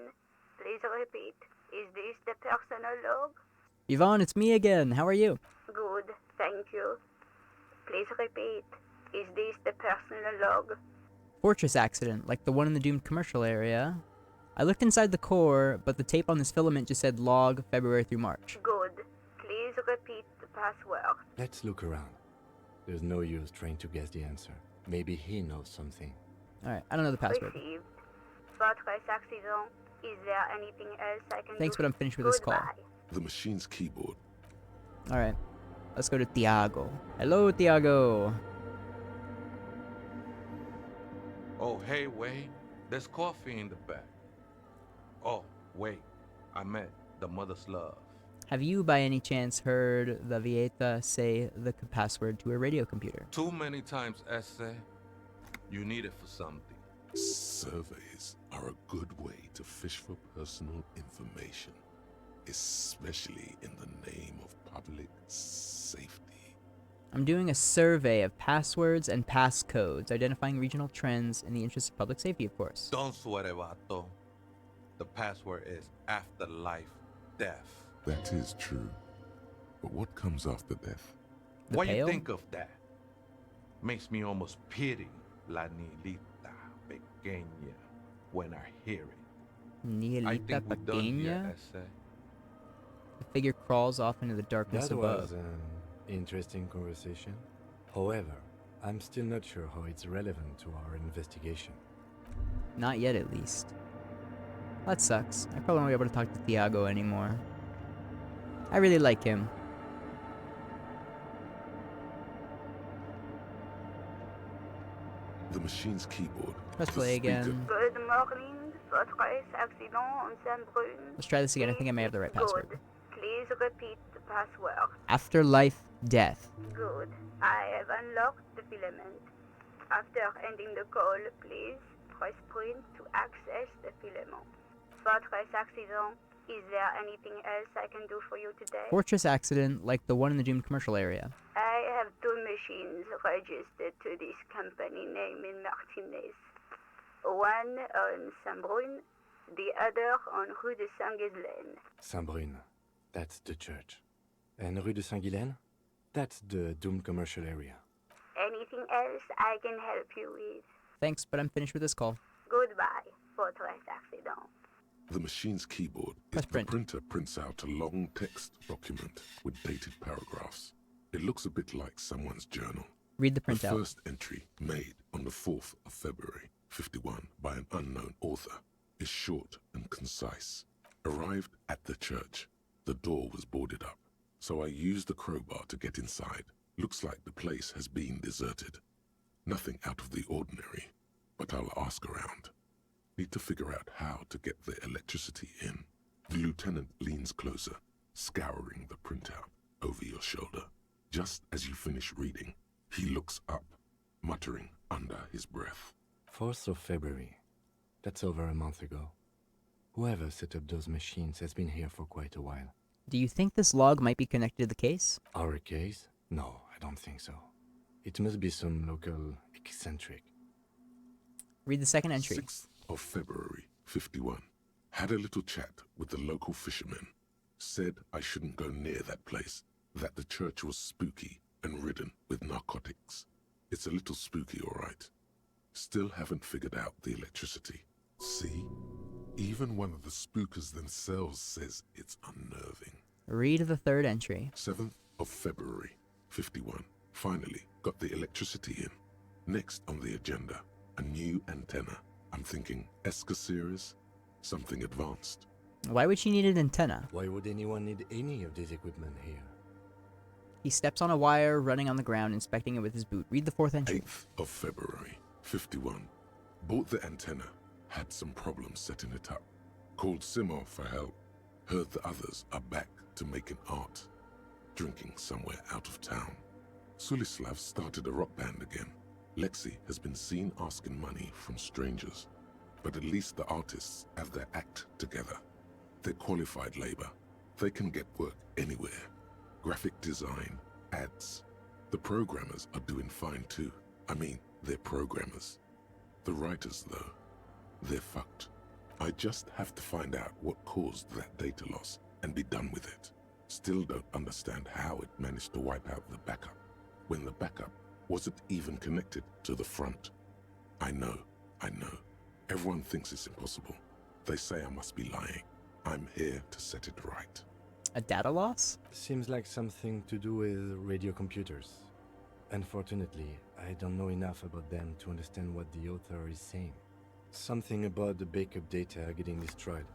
Please repeat. Is this the personal log? Yvonne, it's me again. How are you? Good, thank you. Please repeat. Is this the personal log? Fortress accident, like the one in the doomed commercial area. I looked inside the core, but the tape on this filament just said log February through March. Good. Please repeat the password. Let's look around. There's no use trying to guess the answer. Maybe he knows something. Alright, I don't know the password. Received. Fortress accident. Is there anything else I can Thanks, do? but I'm finished with this call. Goodbye. The machine's keyboard. Alright, let's go to Tiago. Hello, Tiago. Oh, hey, Wade. There's coffee in the back. Oh, wait. I meant the mother's love. Have you, by any chance, heard the Vieta say the password to a radio computer? Too many times, essay. You need it for something. Surveys are a good way to fish for personal information, especially in the name of public safety. I'm doing a survey of passwords and passcodes, identifying regional trends in the interest of public safety, of course. Don't sweat it, vato. The password is afterlife death. That is true. But what comes after death? What do you think of that? Makes me almost pity La Nielita Pequeña when I hear it. I Nielita think we're done here, Pequeña? essay. The figure crawls off into the darkness That above. was an interesting conversation. However, I'm still not sure how it's relevant to our investigation. Not yet, at least. That sucks. I probably won't be able to talk to Tiago anymore. I really like him. The machine's keyboard. Press the play speaker. again. Good morning. Fortress accident on Saint-Brun. Let's try this again. I think I may have the right password. Good. Please repeat the password. Afterlife death. Good. I have unlocked the filament. After ending the call, please press print to access the filament. Fortress accident. Is there anything else I can do for you today? Fortress accident, like the one in the doomed commercial area. I have two machines registered to this company name in Martinez. One on Saint-Brun, the other on Rue de Saint-Ghislaine. Saint-Brun, that's the church. And Rue de Saint-Ghislaine? That's the doomed commercial area. Anything else I can help you with? Thanks, but I'm finished with this call. Goodbye, Fortress accident. The machine's keyboard Press is print. the printer prints out a long text document with dated paragraphs. It looks a bit like someone's journal. Read the The printout. first entry, made on the 4th of February, 51, by an unknown author, is short and concise. Arrived at the church. The door was boarded up, so I used the crowbar to get inside. Looks like the place has been deserted. Nothing out of the ordinary, but I'll ask around. Need to figure out how to get the electricity in. The lieutenant leans closer, scouring the printout over your shoulder. Just as you finish reading, he looks up, muttering under his breath. 4th of February. That's over a month ago. Whoever set up those machines has been here for quite a while. Do you think this log might be connected to the case? Our case? No, I don't think so. It must be some local eccentric. Read the second entry. 6th of February, 51. Had a little chat with the local fishermen. Said I shouldn't go near that place, that the church was spooky and ridden with narcotics. It's a little spooky, all right. Still haven't figured out the electricity. See? Even one of the spookers themselves says it's unnerving. Read the third entry. 7th of February, 51. Finally got the electricity in. Next on the agenda, a new antenna. I'm thinking ESCA series, something advanced. Why would she need an antenna? Why would anyone need any of this equipment here? He steps on a wire, running on the ground, inspecting it with his boot. Read the fourth entry. 8th of February, 51. Bought the antenna, had some problems setting it up. Called Simo for help. Heard the others are back to making art. Drinking somewhere out of town. Sulislav started a rock band again. Lexi has been seen asking money from strangers. But at least the artists have their act together. They're qualified labor. They can get work anywhere. Graphic design, ads. The programmers are doing fine too. I mean, they're programmers. The writers, though, they're fucked. I just have to find out what caused that data loss and be done with it. Still don't understand how it managed to wipe out the backup. when the backup wasn't even connected to the front. I know. Everyone thinks it's impossible. They say I must be lying. I'm here to set it right. A data loss? Seems like something to do with radio computers. Unfortunately, I don't know enough about them to understand what the author is saying. Something about the backup data getting destroyed,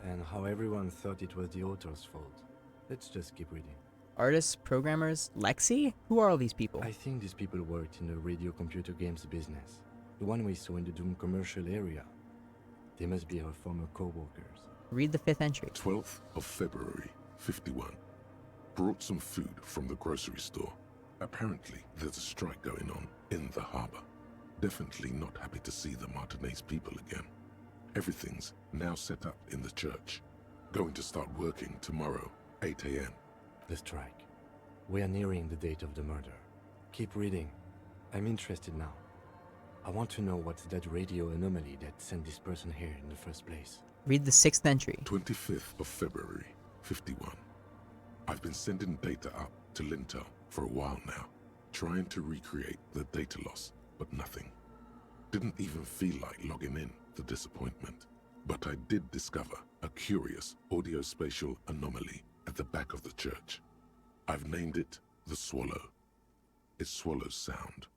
and how everyone thought it was the author's fault. Let's just keep reading. Artists, programmers, Lexi? Who are all these people? I think these people worked in the radio computer games business. The one we saw in the Doom commercial area. They must be our former co-workers. Read the 5th entry. 12th of February, 51. Brought some food from the grocery store. Apparently, there's a strike going on in the harbor. Definitely not happy to see the Martinez people again. Everything's now set up in the church. Going to start working tomorrow, 8 a.m. The strike. We are nearing the date of the murder. Keep reading. I'm interested now. I want to know what's that radio anomaly that sent this person here in the first place. Read the 6th entry. 25th of February, 51. I've been sending data up to Lintel for a while now, trying to recreate the data loss, but nothing. Didn't even feel like logging in, the disappointment. But I did discover a curious audio-spatial anomaly at the back of the church. I've named it the Swallow. It swallows sound.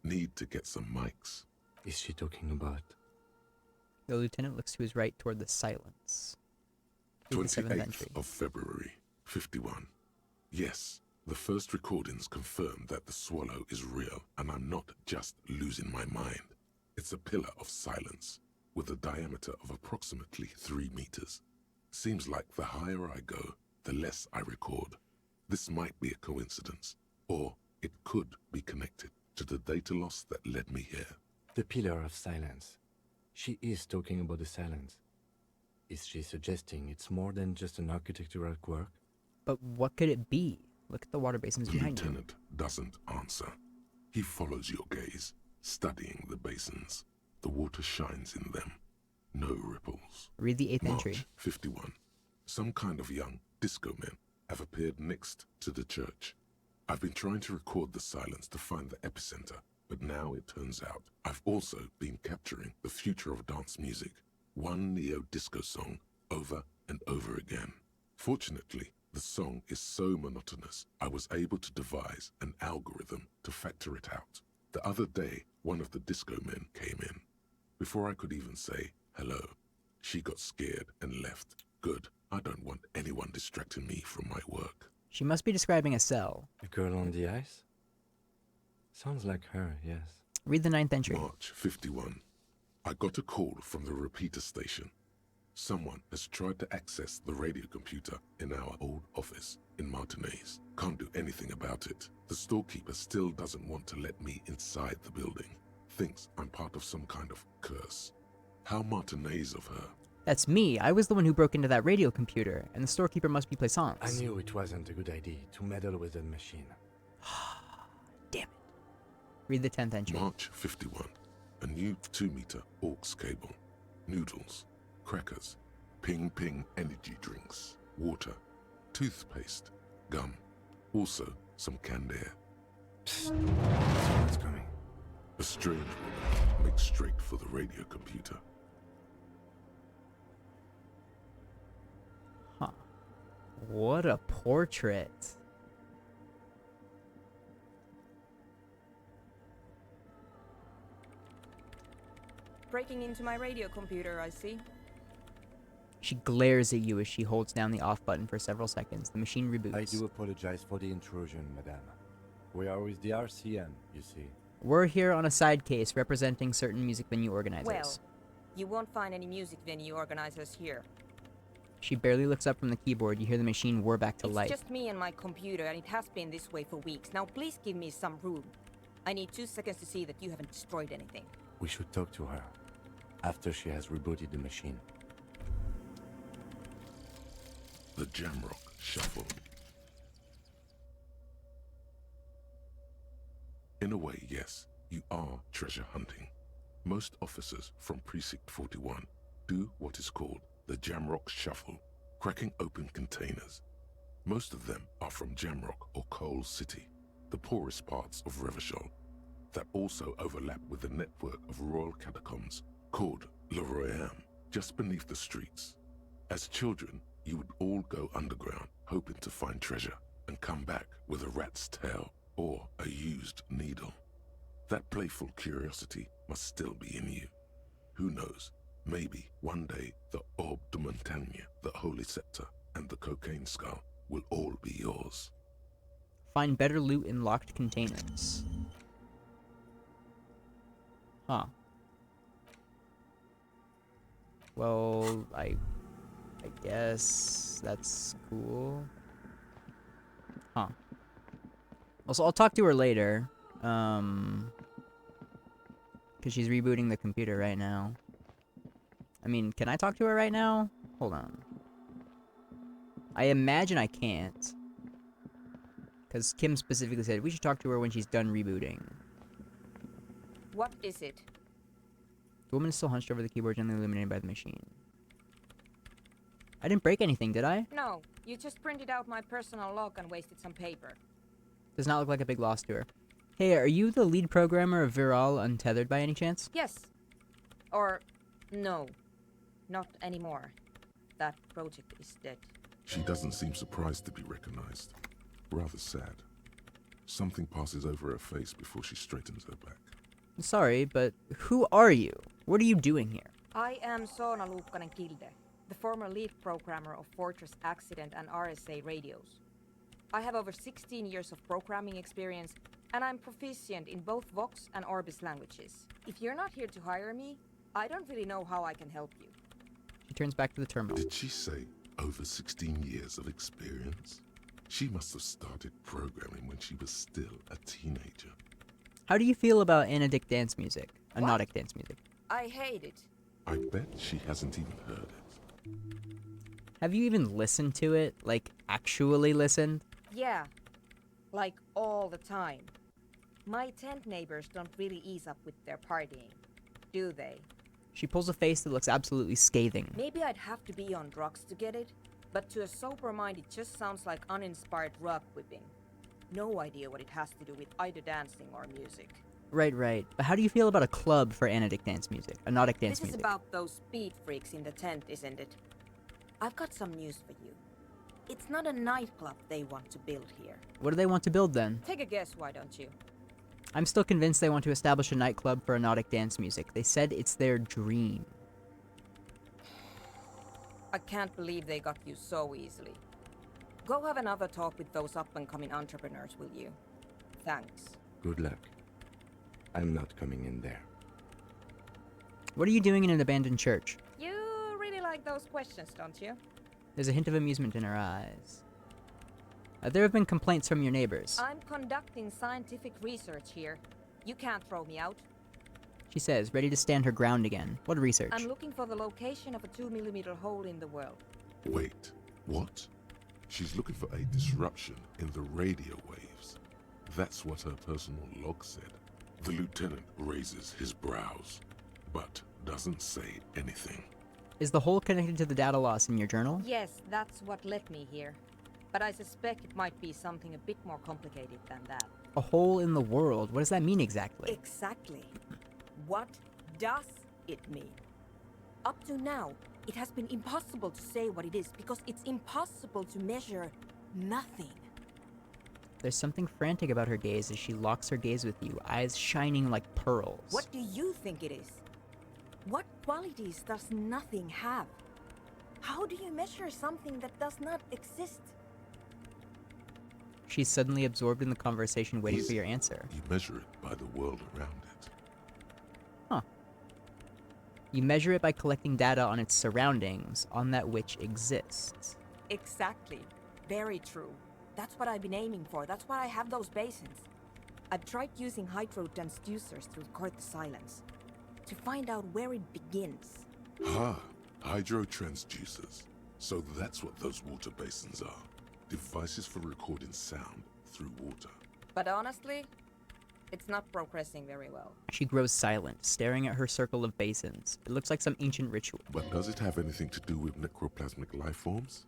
Need to get some mics. Is she talking about? The lieutenant looks to his right toward the silence. Read the 7th entry. 28th of February, 51. Yes, the first recordings confirm that the Swallow is real, and I'm not just losing my mind. It's a pillar of silence, with a diameter of approximately 3 meters. Seems like the higher I go, the less I record. This might be a coincidence, or it could be connected to the data loss that led me here. The pillar of silence. She is talking about the silence. Is she suggesting it's more than just an architectural quirk? But what could it be? Look at the water basins behind you. The lieutenant doesn't answer. He follows your gaze, studying the basins. The water shines in them. No ripples. Read the 8th March entry. 51. Some kind of young disco men have appeared next to the church. I've been trying to record the silence to find the epicenter, but now it turns out I've also been capturing the future of dance music, one neo-disco song over and over again. Fortunately, the song is so monotonous, I was able to devise an algorithm to factor it out. The other day, one of the disco men came in. Before I could even say hello, she got scared and left. Good, I don't want anyone distracting me from my work. She must be describing a cell. The girl on the ice? Sounds like her, yes. Read the 9th entry. March 51. I got a call from the repeater station. Someone has tried to access the radio computer in our old office in Martinez. Can't do anything about it. The storekeeper still doesn't want to let me inside the building. Thinks I'm part of some kind of curse. How Martinez of her. That's me. I was the one who broke into that radio computer, and the storekeeper must be Plaisance. I knew it wasn't a good idea to meddle with the machine. Damn it. Read the 10th entry. March 51. A new 2-meter aux cable. Noodles. Crackers. Ping energy drinks. Water. Toothpaste. Gum. Also some canned air. Psst. Someone's coming. A strange woman makes straight for the radio computer. Huh. What a portrait. Breaking into my radio computer, I see. She glares at you as she holds down the off button for several seconds. The machine reboots. I do apologize for the intrusion, madame. We are with the RCM, you see. We're here on a side case representing certain music venue organizers. Well, you won't find any music venue organizers here. She barely looks up from the keyboard. You hear the machine whir back to life. It's just me and my computer, and it has been this way for weeks. Now please give me some room. I need 2 seconds to see that you haven't destroyed anything. We should talk to her after she has rebooted the machine. The Jamrock Shuffle. In a way, yes, you are treasure hunting. Most officers from Precinct 41 do what is called the Jamrock Shuffle, cracking open containers. Most of them are from Jamrock or Coal City. the poorest parts of Revachol, that also overlap with the network of royal catacombs called Le Royaume, just beneath the streets. As children, you would all go underground, hoping to find treasure, and come back with a rat's tail or a used needle. That playful curiosity must still be in you. Who knows, maybe one day the Orbe de Montagne, the Holy Scepter, and the Cocaine Skull will all be yours. Find better loot in locked containers. Huh. Well, I guess that's cool. Huh. Also, I'll talk to her later. Because she's rebooting the computer right now. I mean, can I talk to her right now? Hold on. I imagine I can't. Because Kim specifically said we should talk to her when she's done rebooting. What is it? The woman is still hunched over the keyboard, gently illuminated by the machine. I didn't break anything, did I? No, you just printed out my personal log and wasted some paper. Does not look like a big loss to her. Hey, are you the lead programmer of Viral Untethered by any chance? Yes. Or, no. Not anymore. That project is dead. She doesn't seem surprised to be recognized. Rather sad. Something passes over her face before she straightens her back. Sorry, but who are you? What are you doing here? I am Soona Luukkanen-Kilde, the former lead programmer of Fortress Accident and RSA radios. I have over 16 years of programming experience, and I'm proficient in both Vox and Orbis languages. If you're not here to hire me, I don't really know how I can help you. She turns back to the terminal. Did she say over 16 years of experience? She must have started programming when she was still a teenager. How do you feel about Anodic dance music? Anodic dance music. I hate it. I bet she hasn't even heard it. Have you even listened to it? Like, actually listened? Yeah. Like, all the time. My tent neighbors don't really ease up with their partying, do they? She pulls a face that looks absolutely scathing. Maybe I'd have to be on drugs to get it, but to a sober mind it just sounds like uninspired rug whipping. No idea what it has to do with either dancing or music. Right. But how do you feel about a club for Anodic dance music? Anodic dance music. This is about those speed freaks in the tent, isn't it? I've got some news for you. It's not a nightclub they want to build here. What do they want to build then? Take a guess, why don't you? I'm still convinced they want to establish a nightclub for Anodic dance music. They said it's their dream. I can't believe they got you so easily. Go have another talk with those up-and-coming entrepreneurs, will you? Thanks. Good luck. I'm not coming in there. What are you doing in an abandoned church? You really like those questions, don't you? There's a hint of amusement in her eyes. There have been complaints from your neighbors. I'm conducting scientific research here. You can't throw me out. She says, ready to stand her ground again. What research? I'm looking for the location of a 2mm hole in the world. Wait, what? She's looking for a disruption in the radio waves. That's what her personal log said. The lieutenant raises his brows, but doesn't say anything. Is the hole connected to the data loss in your journal? Yes, that's what led me here. But I suspect it might be something a bit more complicated than that. A hole in the world? What does that mean exactly? Exactly. What does it mean? Up to now, it has been impossible to say what it is because it's impossible to measure nothing. There's something frantic about her gaze as she locks her gaze with you, eyes shining like pearls. What do you think it is? What qualities does nothing have? How do you measure something that does not exist? She's suddenly absorbed in the conversation, waiting for your answer. You measure it by the world around it. Huh. You measure it by collecting data on its surroundings, on that which exists. Exactly. Very true. That's what I've been aiming for. That's why I have those basins. I've tried using hydro transducers to record the silence, to find out where it begins. Hydro transducers. So that's what those water basins are. Devices for recording sound through water. But honestly, it's not progressing very well. She grows silent, staring at her circle of basins. It looks like some ancient ritual. But does it have anything to do with necroplasmic life forms?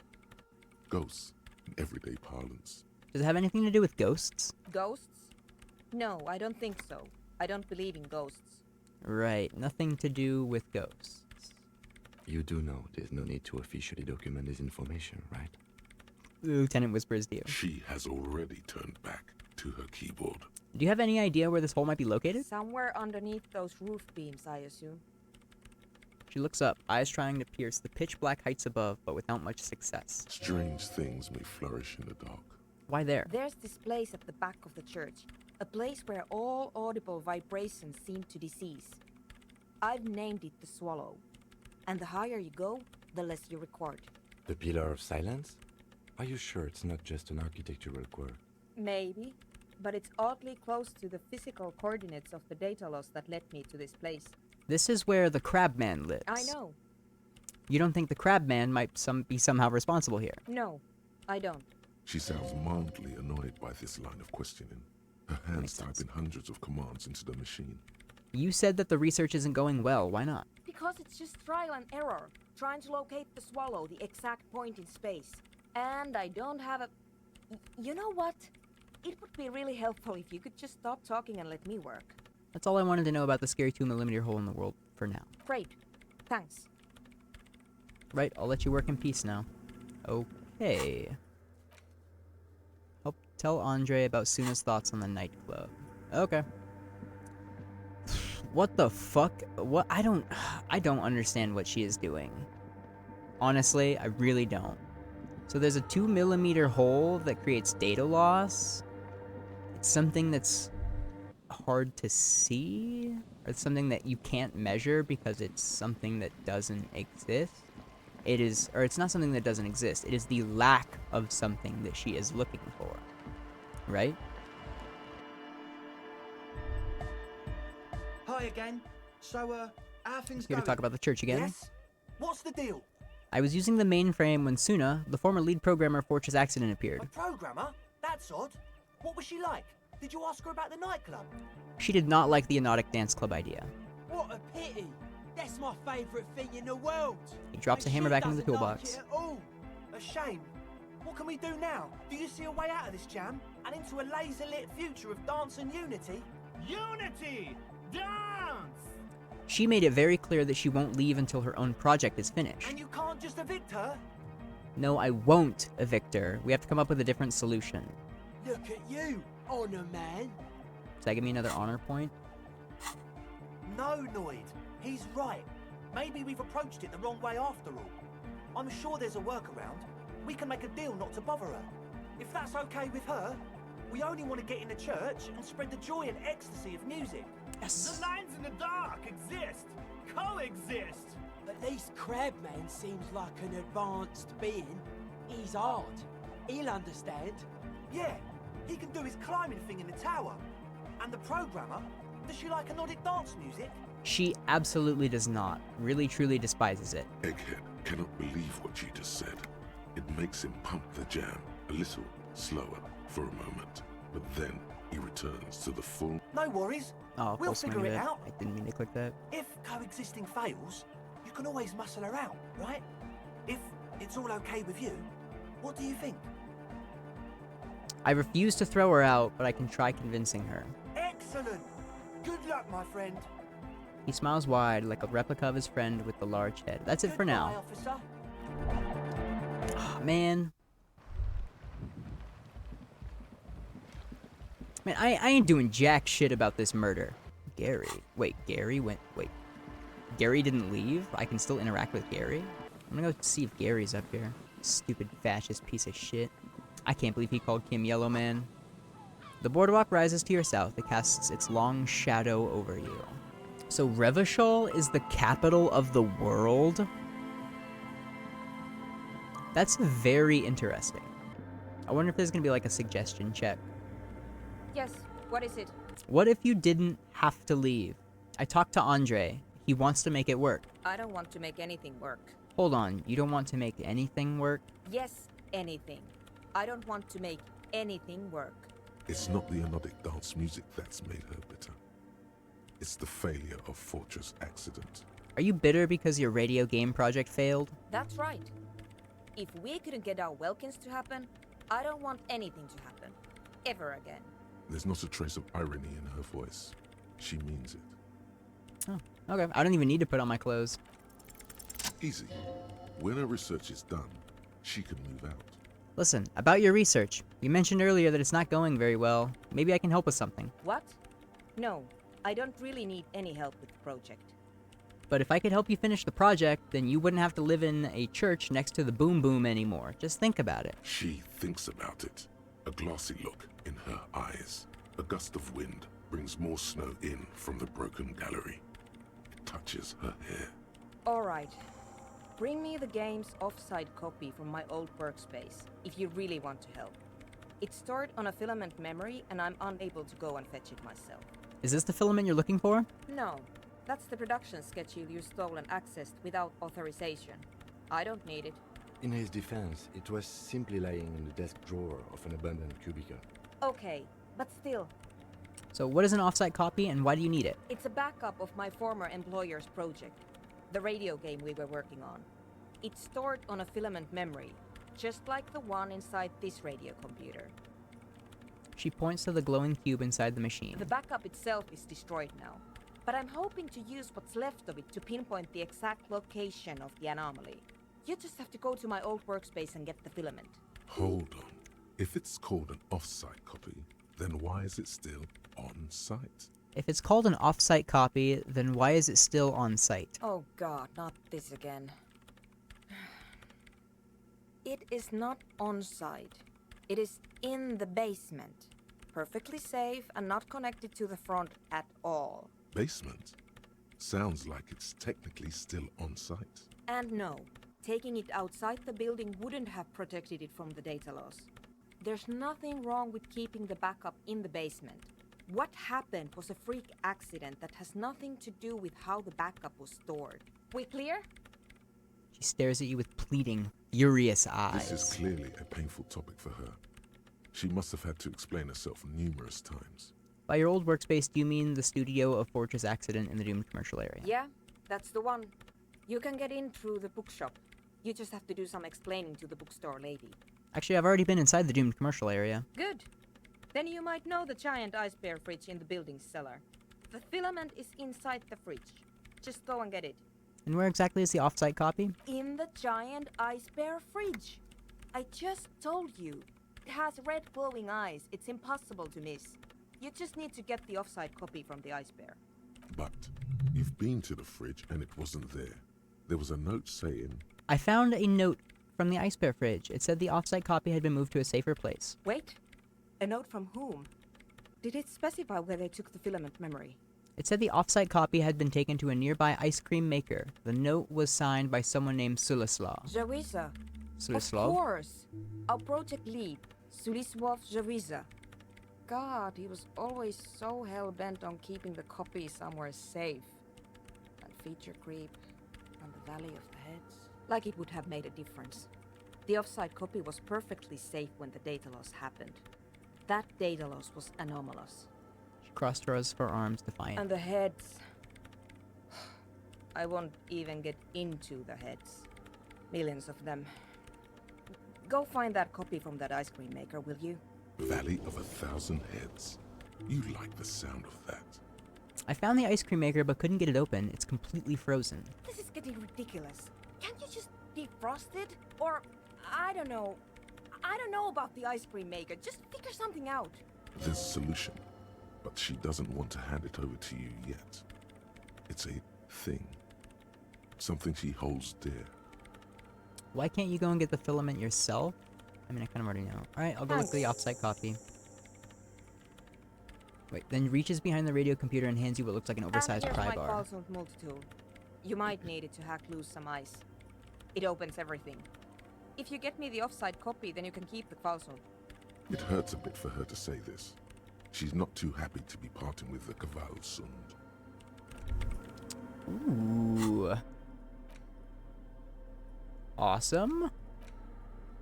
Ghosts, in everyday parlance. Does it have anything to do with ghosts? Ghosts? No, I don't think so. I don't believe in ghosts. Right, nothing to do with ghosts. You do know there's no need to officially document this information, right? The lieutenant whispers to you. She has already turned back to her keyboard. Do you have any idea where this hole might be located? Somewhere underneath those roof beams, I assume. She looks up, eyes trying to pierce the pitch-black heights above, but without much success. Strange things may flourish in the dark. Why there? There's this place at the back of the church. A place where all audible vibrations seem to decease. I've named it the Swallow. And the higher you go, the less you record. The Pillar of Silence? Are you sure it's not just an architectural quirk? Maybe, but it's oddly close to the physical coordinates of the data loss that led me to this place. This is where the Crabman lives. I know. You don't think the Crabman might be somehow responsible here? No, I don't. She sounds mildly annoyed by this line of questioning. Her hands typing hundreds of commands into the machine. You said that the research isn't going well. Why not? Because it's just trial and error, trying to locate the Swallow, the exact point in space. And I don't have a... You know what? It would be really helpful if you could just stop talking and let me work. That's all I wanted to know about the scary 2mm hole in the world for now. Great. Thanks. Right, I'll let you work in peace now. Okay. Help tell Andre about Suna's thoughts on the nightclub. Okay. What the fuck? What? I don't understand what she is doing. Honestly, I really don't. So there's a 2mm hole that creates data loss. It's something that's hard to see, or it's something that you can't measure because it's something that doesn't exist. It is, or it's not something that doesn't exist. It is the lack of something that she is looking for. Right? Hi again. So, how things Here going? to talk about the church again. Yes? What's the deal? I was using the mainframe when Suna, the former lead programmer of Fortress Accident, appeared. A programmer? That's odd. What was she like? Did you ask her about the nightclub? She did not like the Anodic Dance Club idea. What a pity. That's my favourite thing in the world. He drops a And hammer she back into the doesn't like toolbox. it at all. A shame. What can we do now? Do you see a way out of this jam? And into a laser-lit future of dance and unity? Unity! Dance! She made it very clear that she won't leave until her own project is finished. And you can't just evict her? No, I won't evict her. We have to come up with a different solution. Look at you, honor man. Does that give me another honor point? No, Noid. He's right. Maybe we've approached it the wrong way after all. I'm sure there's a workaround. We can make a deal not to bother her. If that's okay with her, we only want to get in the church and spread the joy and ecstasy of music. Yes. The lines in the dark exist. Coexist. At least Crabman seems like an advanced being. He's hard. He'll understand. Yeah, he can do his climbing thing in the tower. And the programmer, does she like anodic dance music? She absolutely does not. Really, truly despises it. Egghead cannot believe what you just said. It makes him pump the jam a little slower for a moment, but then he returns to the full... No worries. Oh, We'll full swing figure of it out. I didn't mean to click that. If coexisting fails, you can always muscle her out, right? If it's all okay with you, what do you think? I refuse to throw her out, but I can try convincing her. Excellent. Good luck, my friend. He smiles wide, like a replica of his friend with the large head. That's it for Goodbye, now. officer. Oh, man. Man, I ain't doing jack shit about this murder. Gary. Wait, Gary went... Wait. Gary didn't leave? I can still interact with Gary? I'm gonna go see if Gary's up here. Stupid fascist piece of shit. I can't believe he called Kim Yellow Man. The boardwalk rises to your south. It casts its long shadow over you. So Revachol is the capital of the world? That's very interesting. I wonder if there's gonna be like a suggestion check. Yes, what is it? What if you didn't have to leave? I talked to Andre. He wants to make it work. I don't want to make anything work. Hold on, you don't want to make anything work? Yes, anything. I don't want to make anything work. It's not the anodic dance music that's made her bitter. It's the failure of Fortress Accident. Are you bitter because your radio game project failed? That's right. If we couldn't get our Welkins to happen, I don't want anything to happen. Ever again. There's not a trace of irony in her voice. She means it. Oh, okay. I don't even need to put on my clothes. Easy. When her research is done, she can move out. Listen, about your research. You mentioned earlier that it's not going very well. Maybe I can help with something. What? No, I don't really need any help with the project. But if I could help you finish the project, then you wouldn't have to live in a church next to the Boom Boom anymore. Just think about it. She thinks about it. A glassy look in her eyes. A gust of wind brings more snow in from the broken gallery. It touches her hair. Alright. Bring me the game's off-site copy from my old workspace, if you really want to help. It's stored on a filament memory, and I'm unable to go and fetch it myself. Is this the filament you're looking for? No. That's the production schedule you stole and accessed without authorization. I don't need it. In his defense, it was simply lying in the desk drawer of an abandoned cubicle. Okay, but still. So what is an off-site copy and why do you need it? It's a backup of my former employer's project. The radio game we were working on. It's stored on a filament memory, just like the one inside this radio computer. She points to the glowing cube inside the machine. The backup itself is destroyed now, but I'm hoping to use what's left of it to pinpoint the exact location of the anomaly. You just have to go to my old workspace and get the filament. Hold on. If it's called an off-site copy, then why is it still on-site? If it's called an off-site copy, then why is it still on-site? Oh god, not this again. It is not on-site. It is in the basement. Perfectly safe and not connected to the front at all. Basement? Sounds like it's technically still on-site. And no, taking it outside the building wouldn't have protected it from the data loss. There's nothing wrong with keeping the backup in the basement. What happened was a freak accident that has nothing to do with how the backup was stored. We clear? She stares at you with pleading, furious eyes. This is clearly a painful topic for her. She must have had to explain herself numerous times. By your old workspace, do you mean the studio of Fortress Accident in the doomed commercial area? Yeah, that's the one. You can get in through the bookshop. You just have to do some explaining to the bookstore lady. Actually, I've already been inside the doomed commercial area. Good. Then you might know the giant ice bear fridge in the building's cellar. The filament is inside the fridge. Just go and get it. And where exactly is the off-site copy? In the giant ice bear fridge. I just told you. It has red glowing eyes. It's impossible to miss. You just need to get the off-site copy from the ice bear. But you've been to the fridge and it wasn't there. There was a note saying... I found a note from the ice bear fridge. It said the off-site copy had been moved to a safer place. Wait. A note from whom? Did it specify where they took the filament memory? It said the off-site copy had been taken to a nearby ice cream maker. The note was signed by someone named Sulislav. Zawiza. Sulislav? Of course. Our project lead, Sulislav Zawiza. God, he was always so hell-bent on keeping the copy somewhere safe. That feature creep and the Valley of the Heads. Like it would have made a difference. The off-site copy was perfectly safe when the data loss happened. That data loss was anomalous. She crossed her arms defiant. And the heads. I won't even get into the heads. Millions of them. Go find that copy from that ice cream maker, will you? Valley of 1,000 Heads. You like the sound of that. I found the ice cream maker but couldn't get it open. It's completely frozen. This is getting ridiculous. Can't you just defrost it? Or, I don't know. I don't know about the ice cream maker. Just figure something out. There's a solution, but she doesn't want to hand it over to you yet. It's a thing. Something she holds dear. Why can't you go and get the filament yourself? I mean, I kind of already know. Alright, I'll go look at the off-site copy. Wait, then reaches behind the radio computer and hands you what looks like an oversized pry my bar. Falsound multi-tool. You might need it to hack loose some ice. It opens everything. If you get me the off-site copy, then you can keep the Falsound. It hurts a bit for her to say this. She's not too happy to be parting with the Kvalsund. Ooh. Awesome.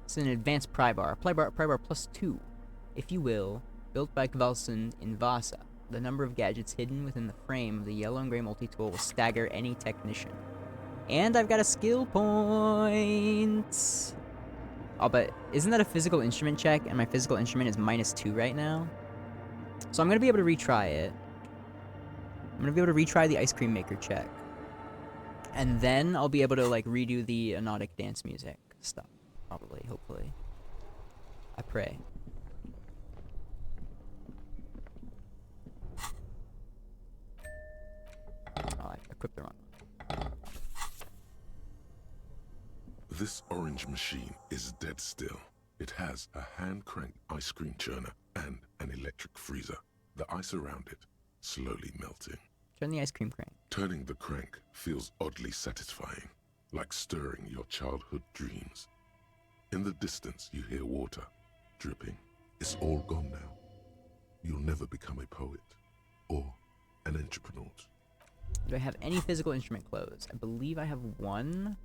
It's an advanced pry bar. Pry bar +2, if you will, built by Kvalsund in Vasa. The number of gadgets hidden within the frame of the yellow and gray multi-tool will stagger any technician. And I've got a skill point! Oh, but isn't that a physical instrument check? And my physical instrument is -2 right now. So I'm gonna be able to retry it. I'm gonna be able to retry the ice cream maker check. And then I'll be able to, like, redo the Anodic dance music stuff. Probably, hopefully. I pray. Oh, I equipped the wrong one. This orange machine is dead still. It has a hand-cranked ice cream churner and an electric freezer. The ice around it slowly melting. Turn the ice cream crank. Turning the crank feels oddly satisfying, like stirring your childhood dreams. In the distance, you hear water dripping. It's all gone now. You'll never become a poet or an entrepreneur. Do I have any physical instrument clothes? I believe I have one.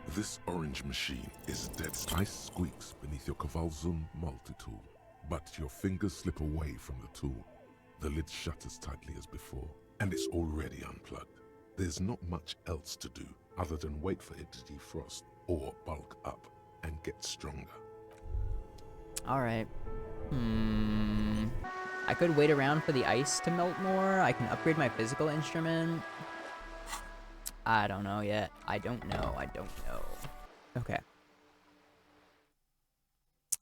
This orange machine is dead. Ice squeaks beneath your Kavalzun multi-tool, but your fingers slip away from the tool. The lid shutters tightly as before, and it's already unplugged. There's not much else to do other than wait for it to defrost or bulk up and get stronger. Alright. I could wait around for the ice to melt more. I can upgrade my physical instrument. I don't know yet. I don't know. Okay.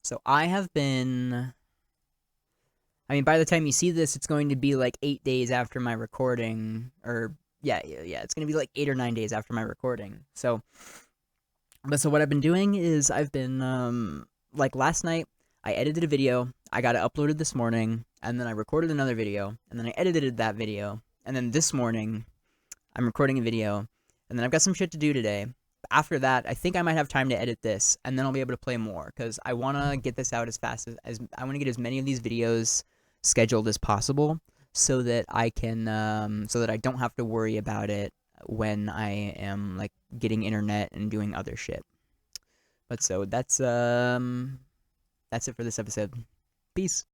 So I have been... I mean, by the time you see this, it's going to be like 8 days after my recording. Or, yeah, it's going to be like 8 or 9 days after my recording. So what I've been doing is I've been, like last night, I edited a video. I got it uploaded this morning. And then I recorded another video. And then I edited that video. And then this morning, I'm recording a video. And then I've got some shit to do today. After that, I think I might have time to edit this, and then I'll be able to play more, because I want to get this out as fast as I want to get as many of these videos scheduled as possible, so that I can, so that I don't have to worry about it when I am, like, getting internet and doing other shit. But so, that's it for this episode. Peace.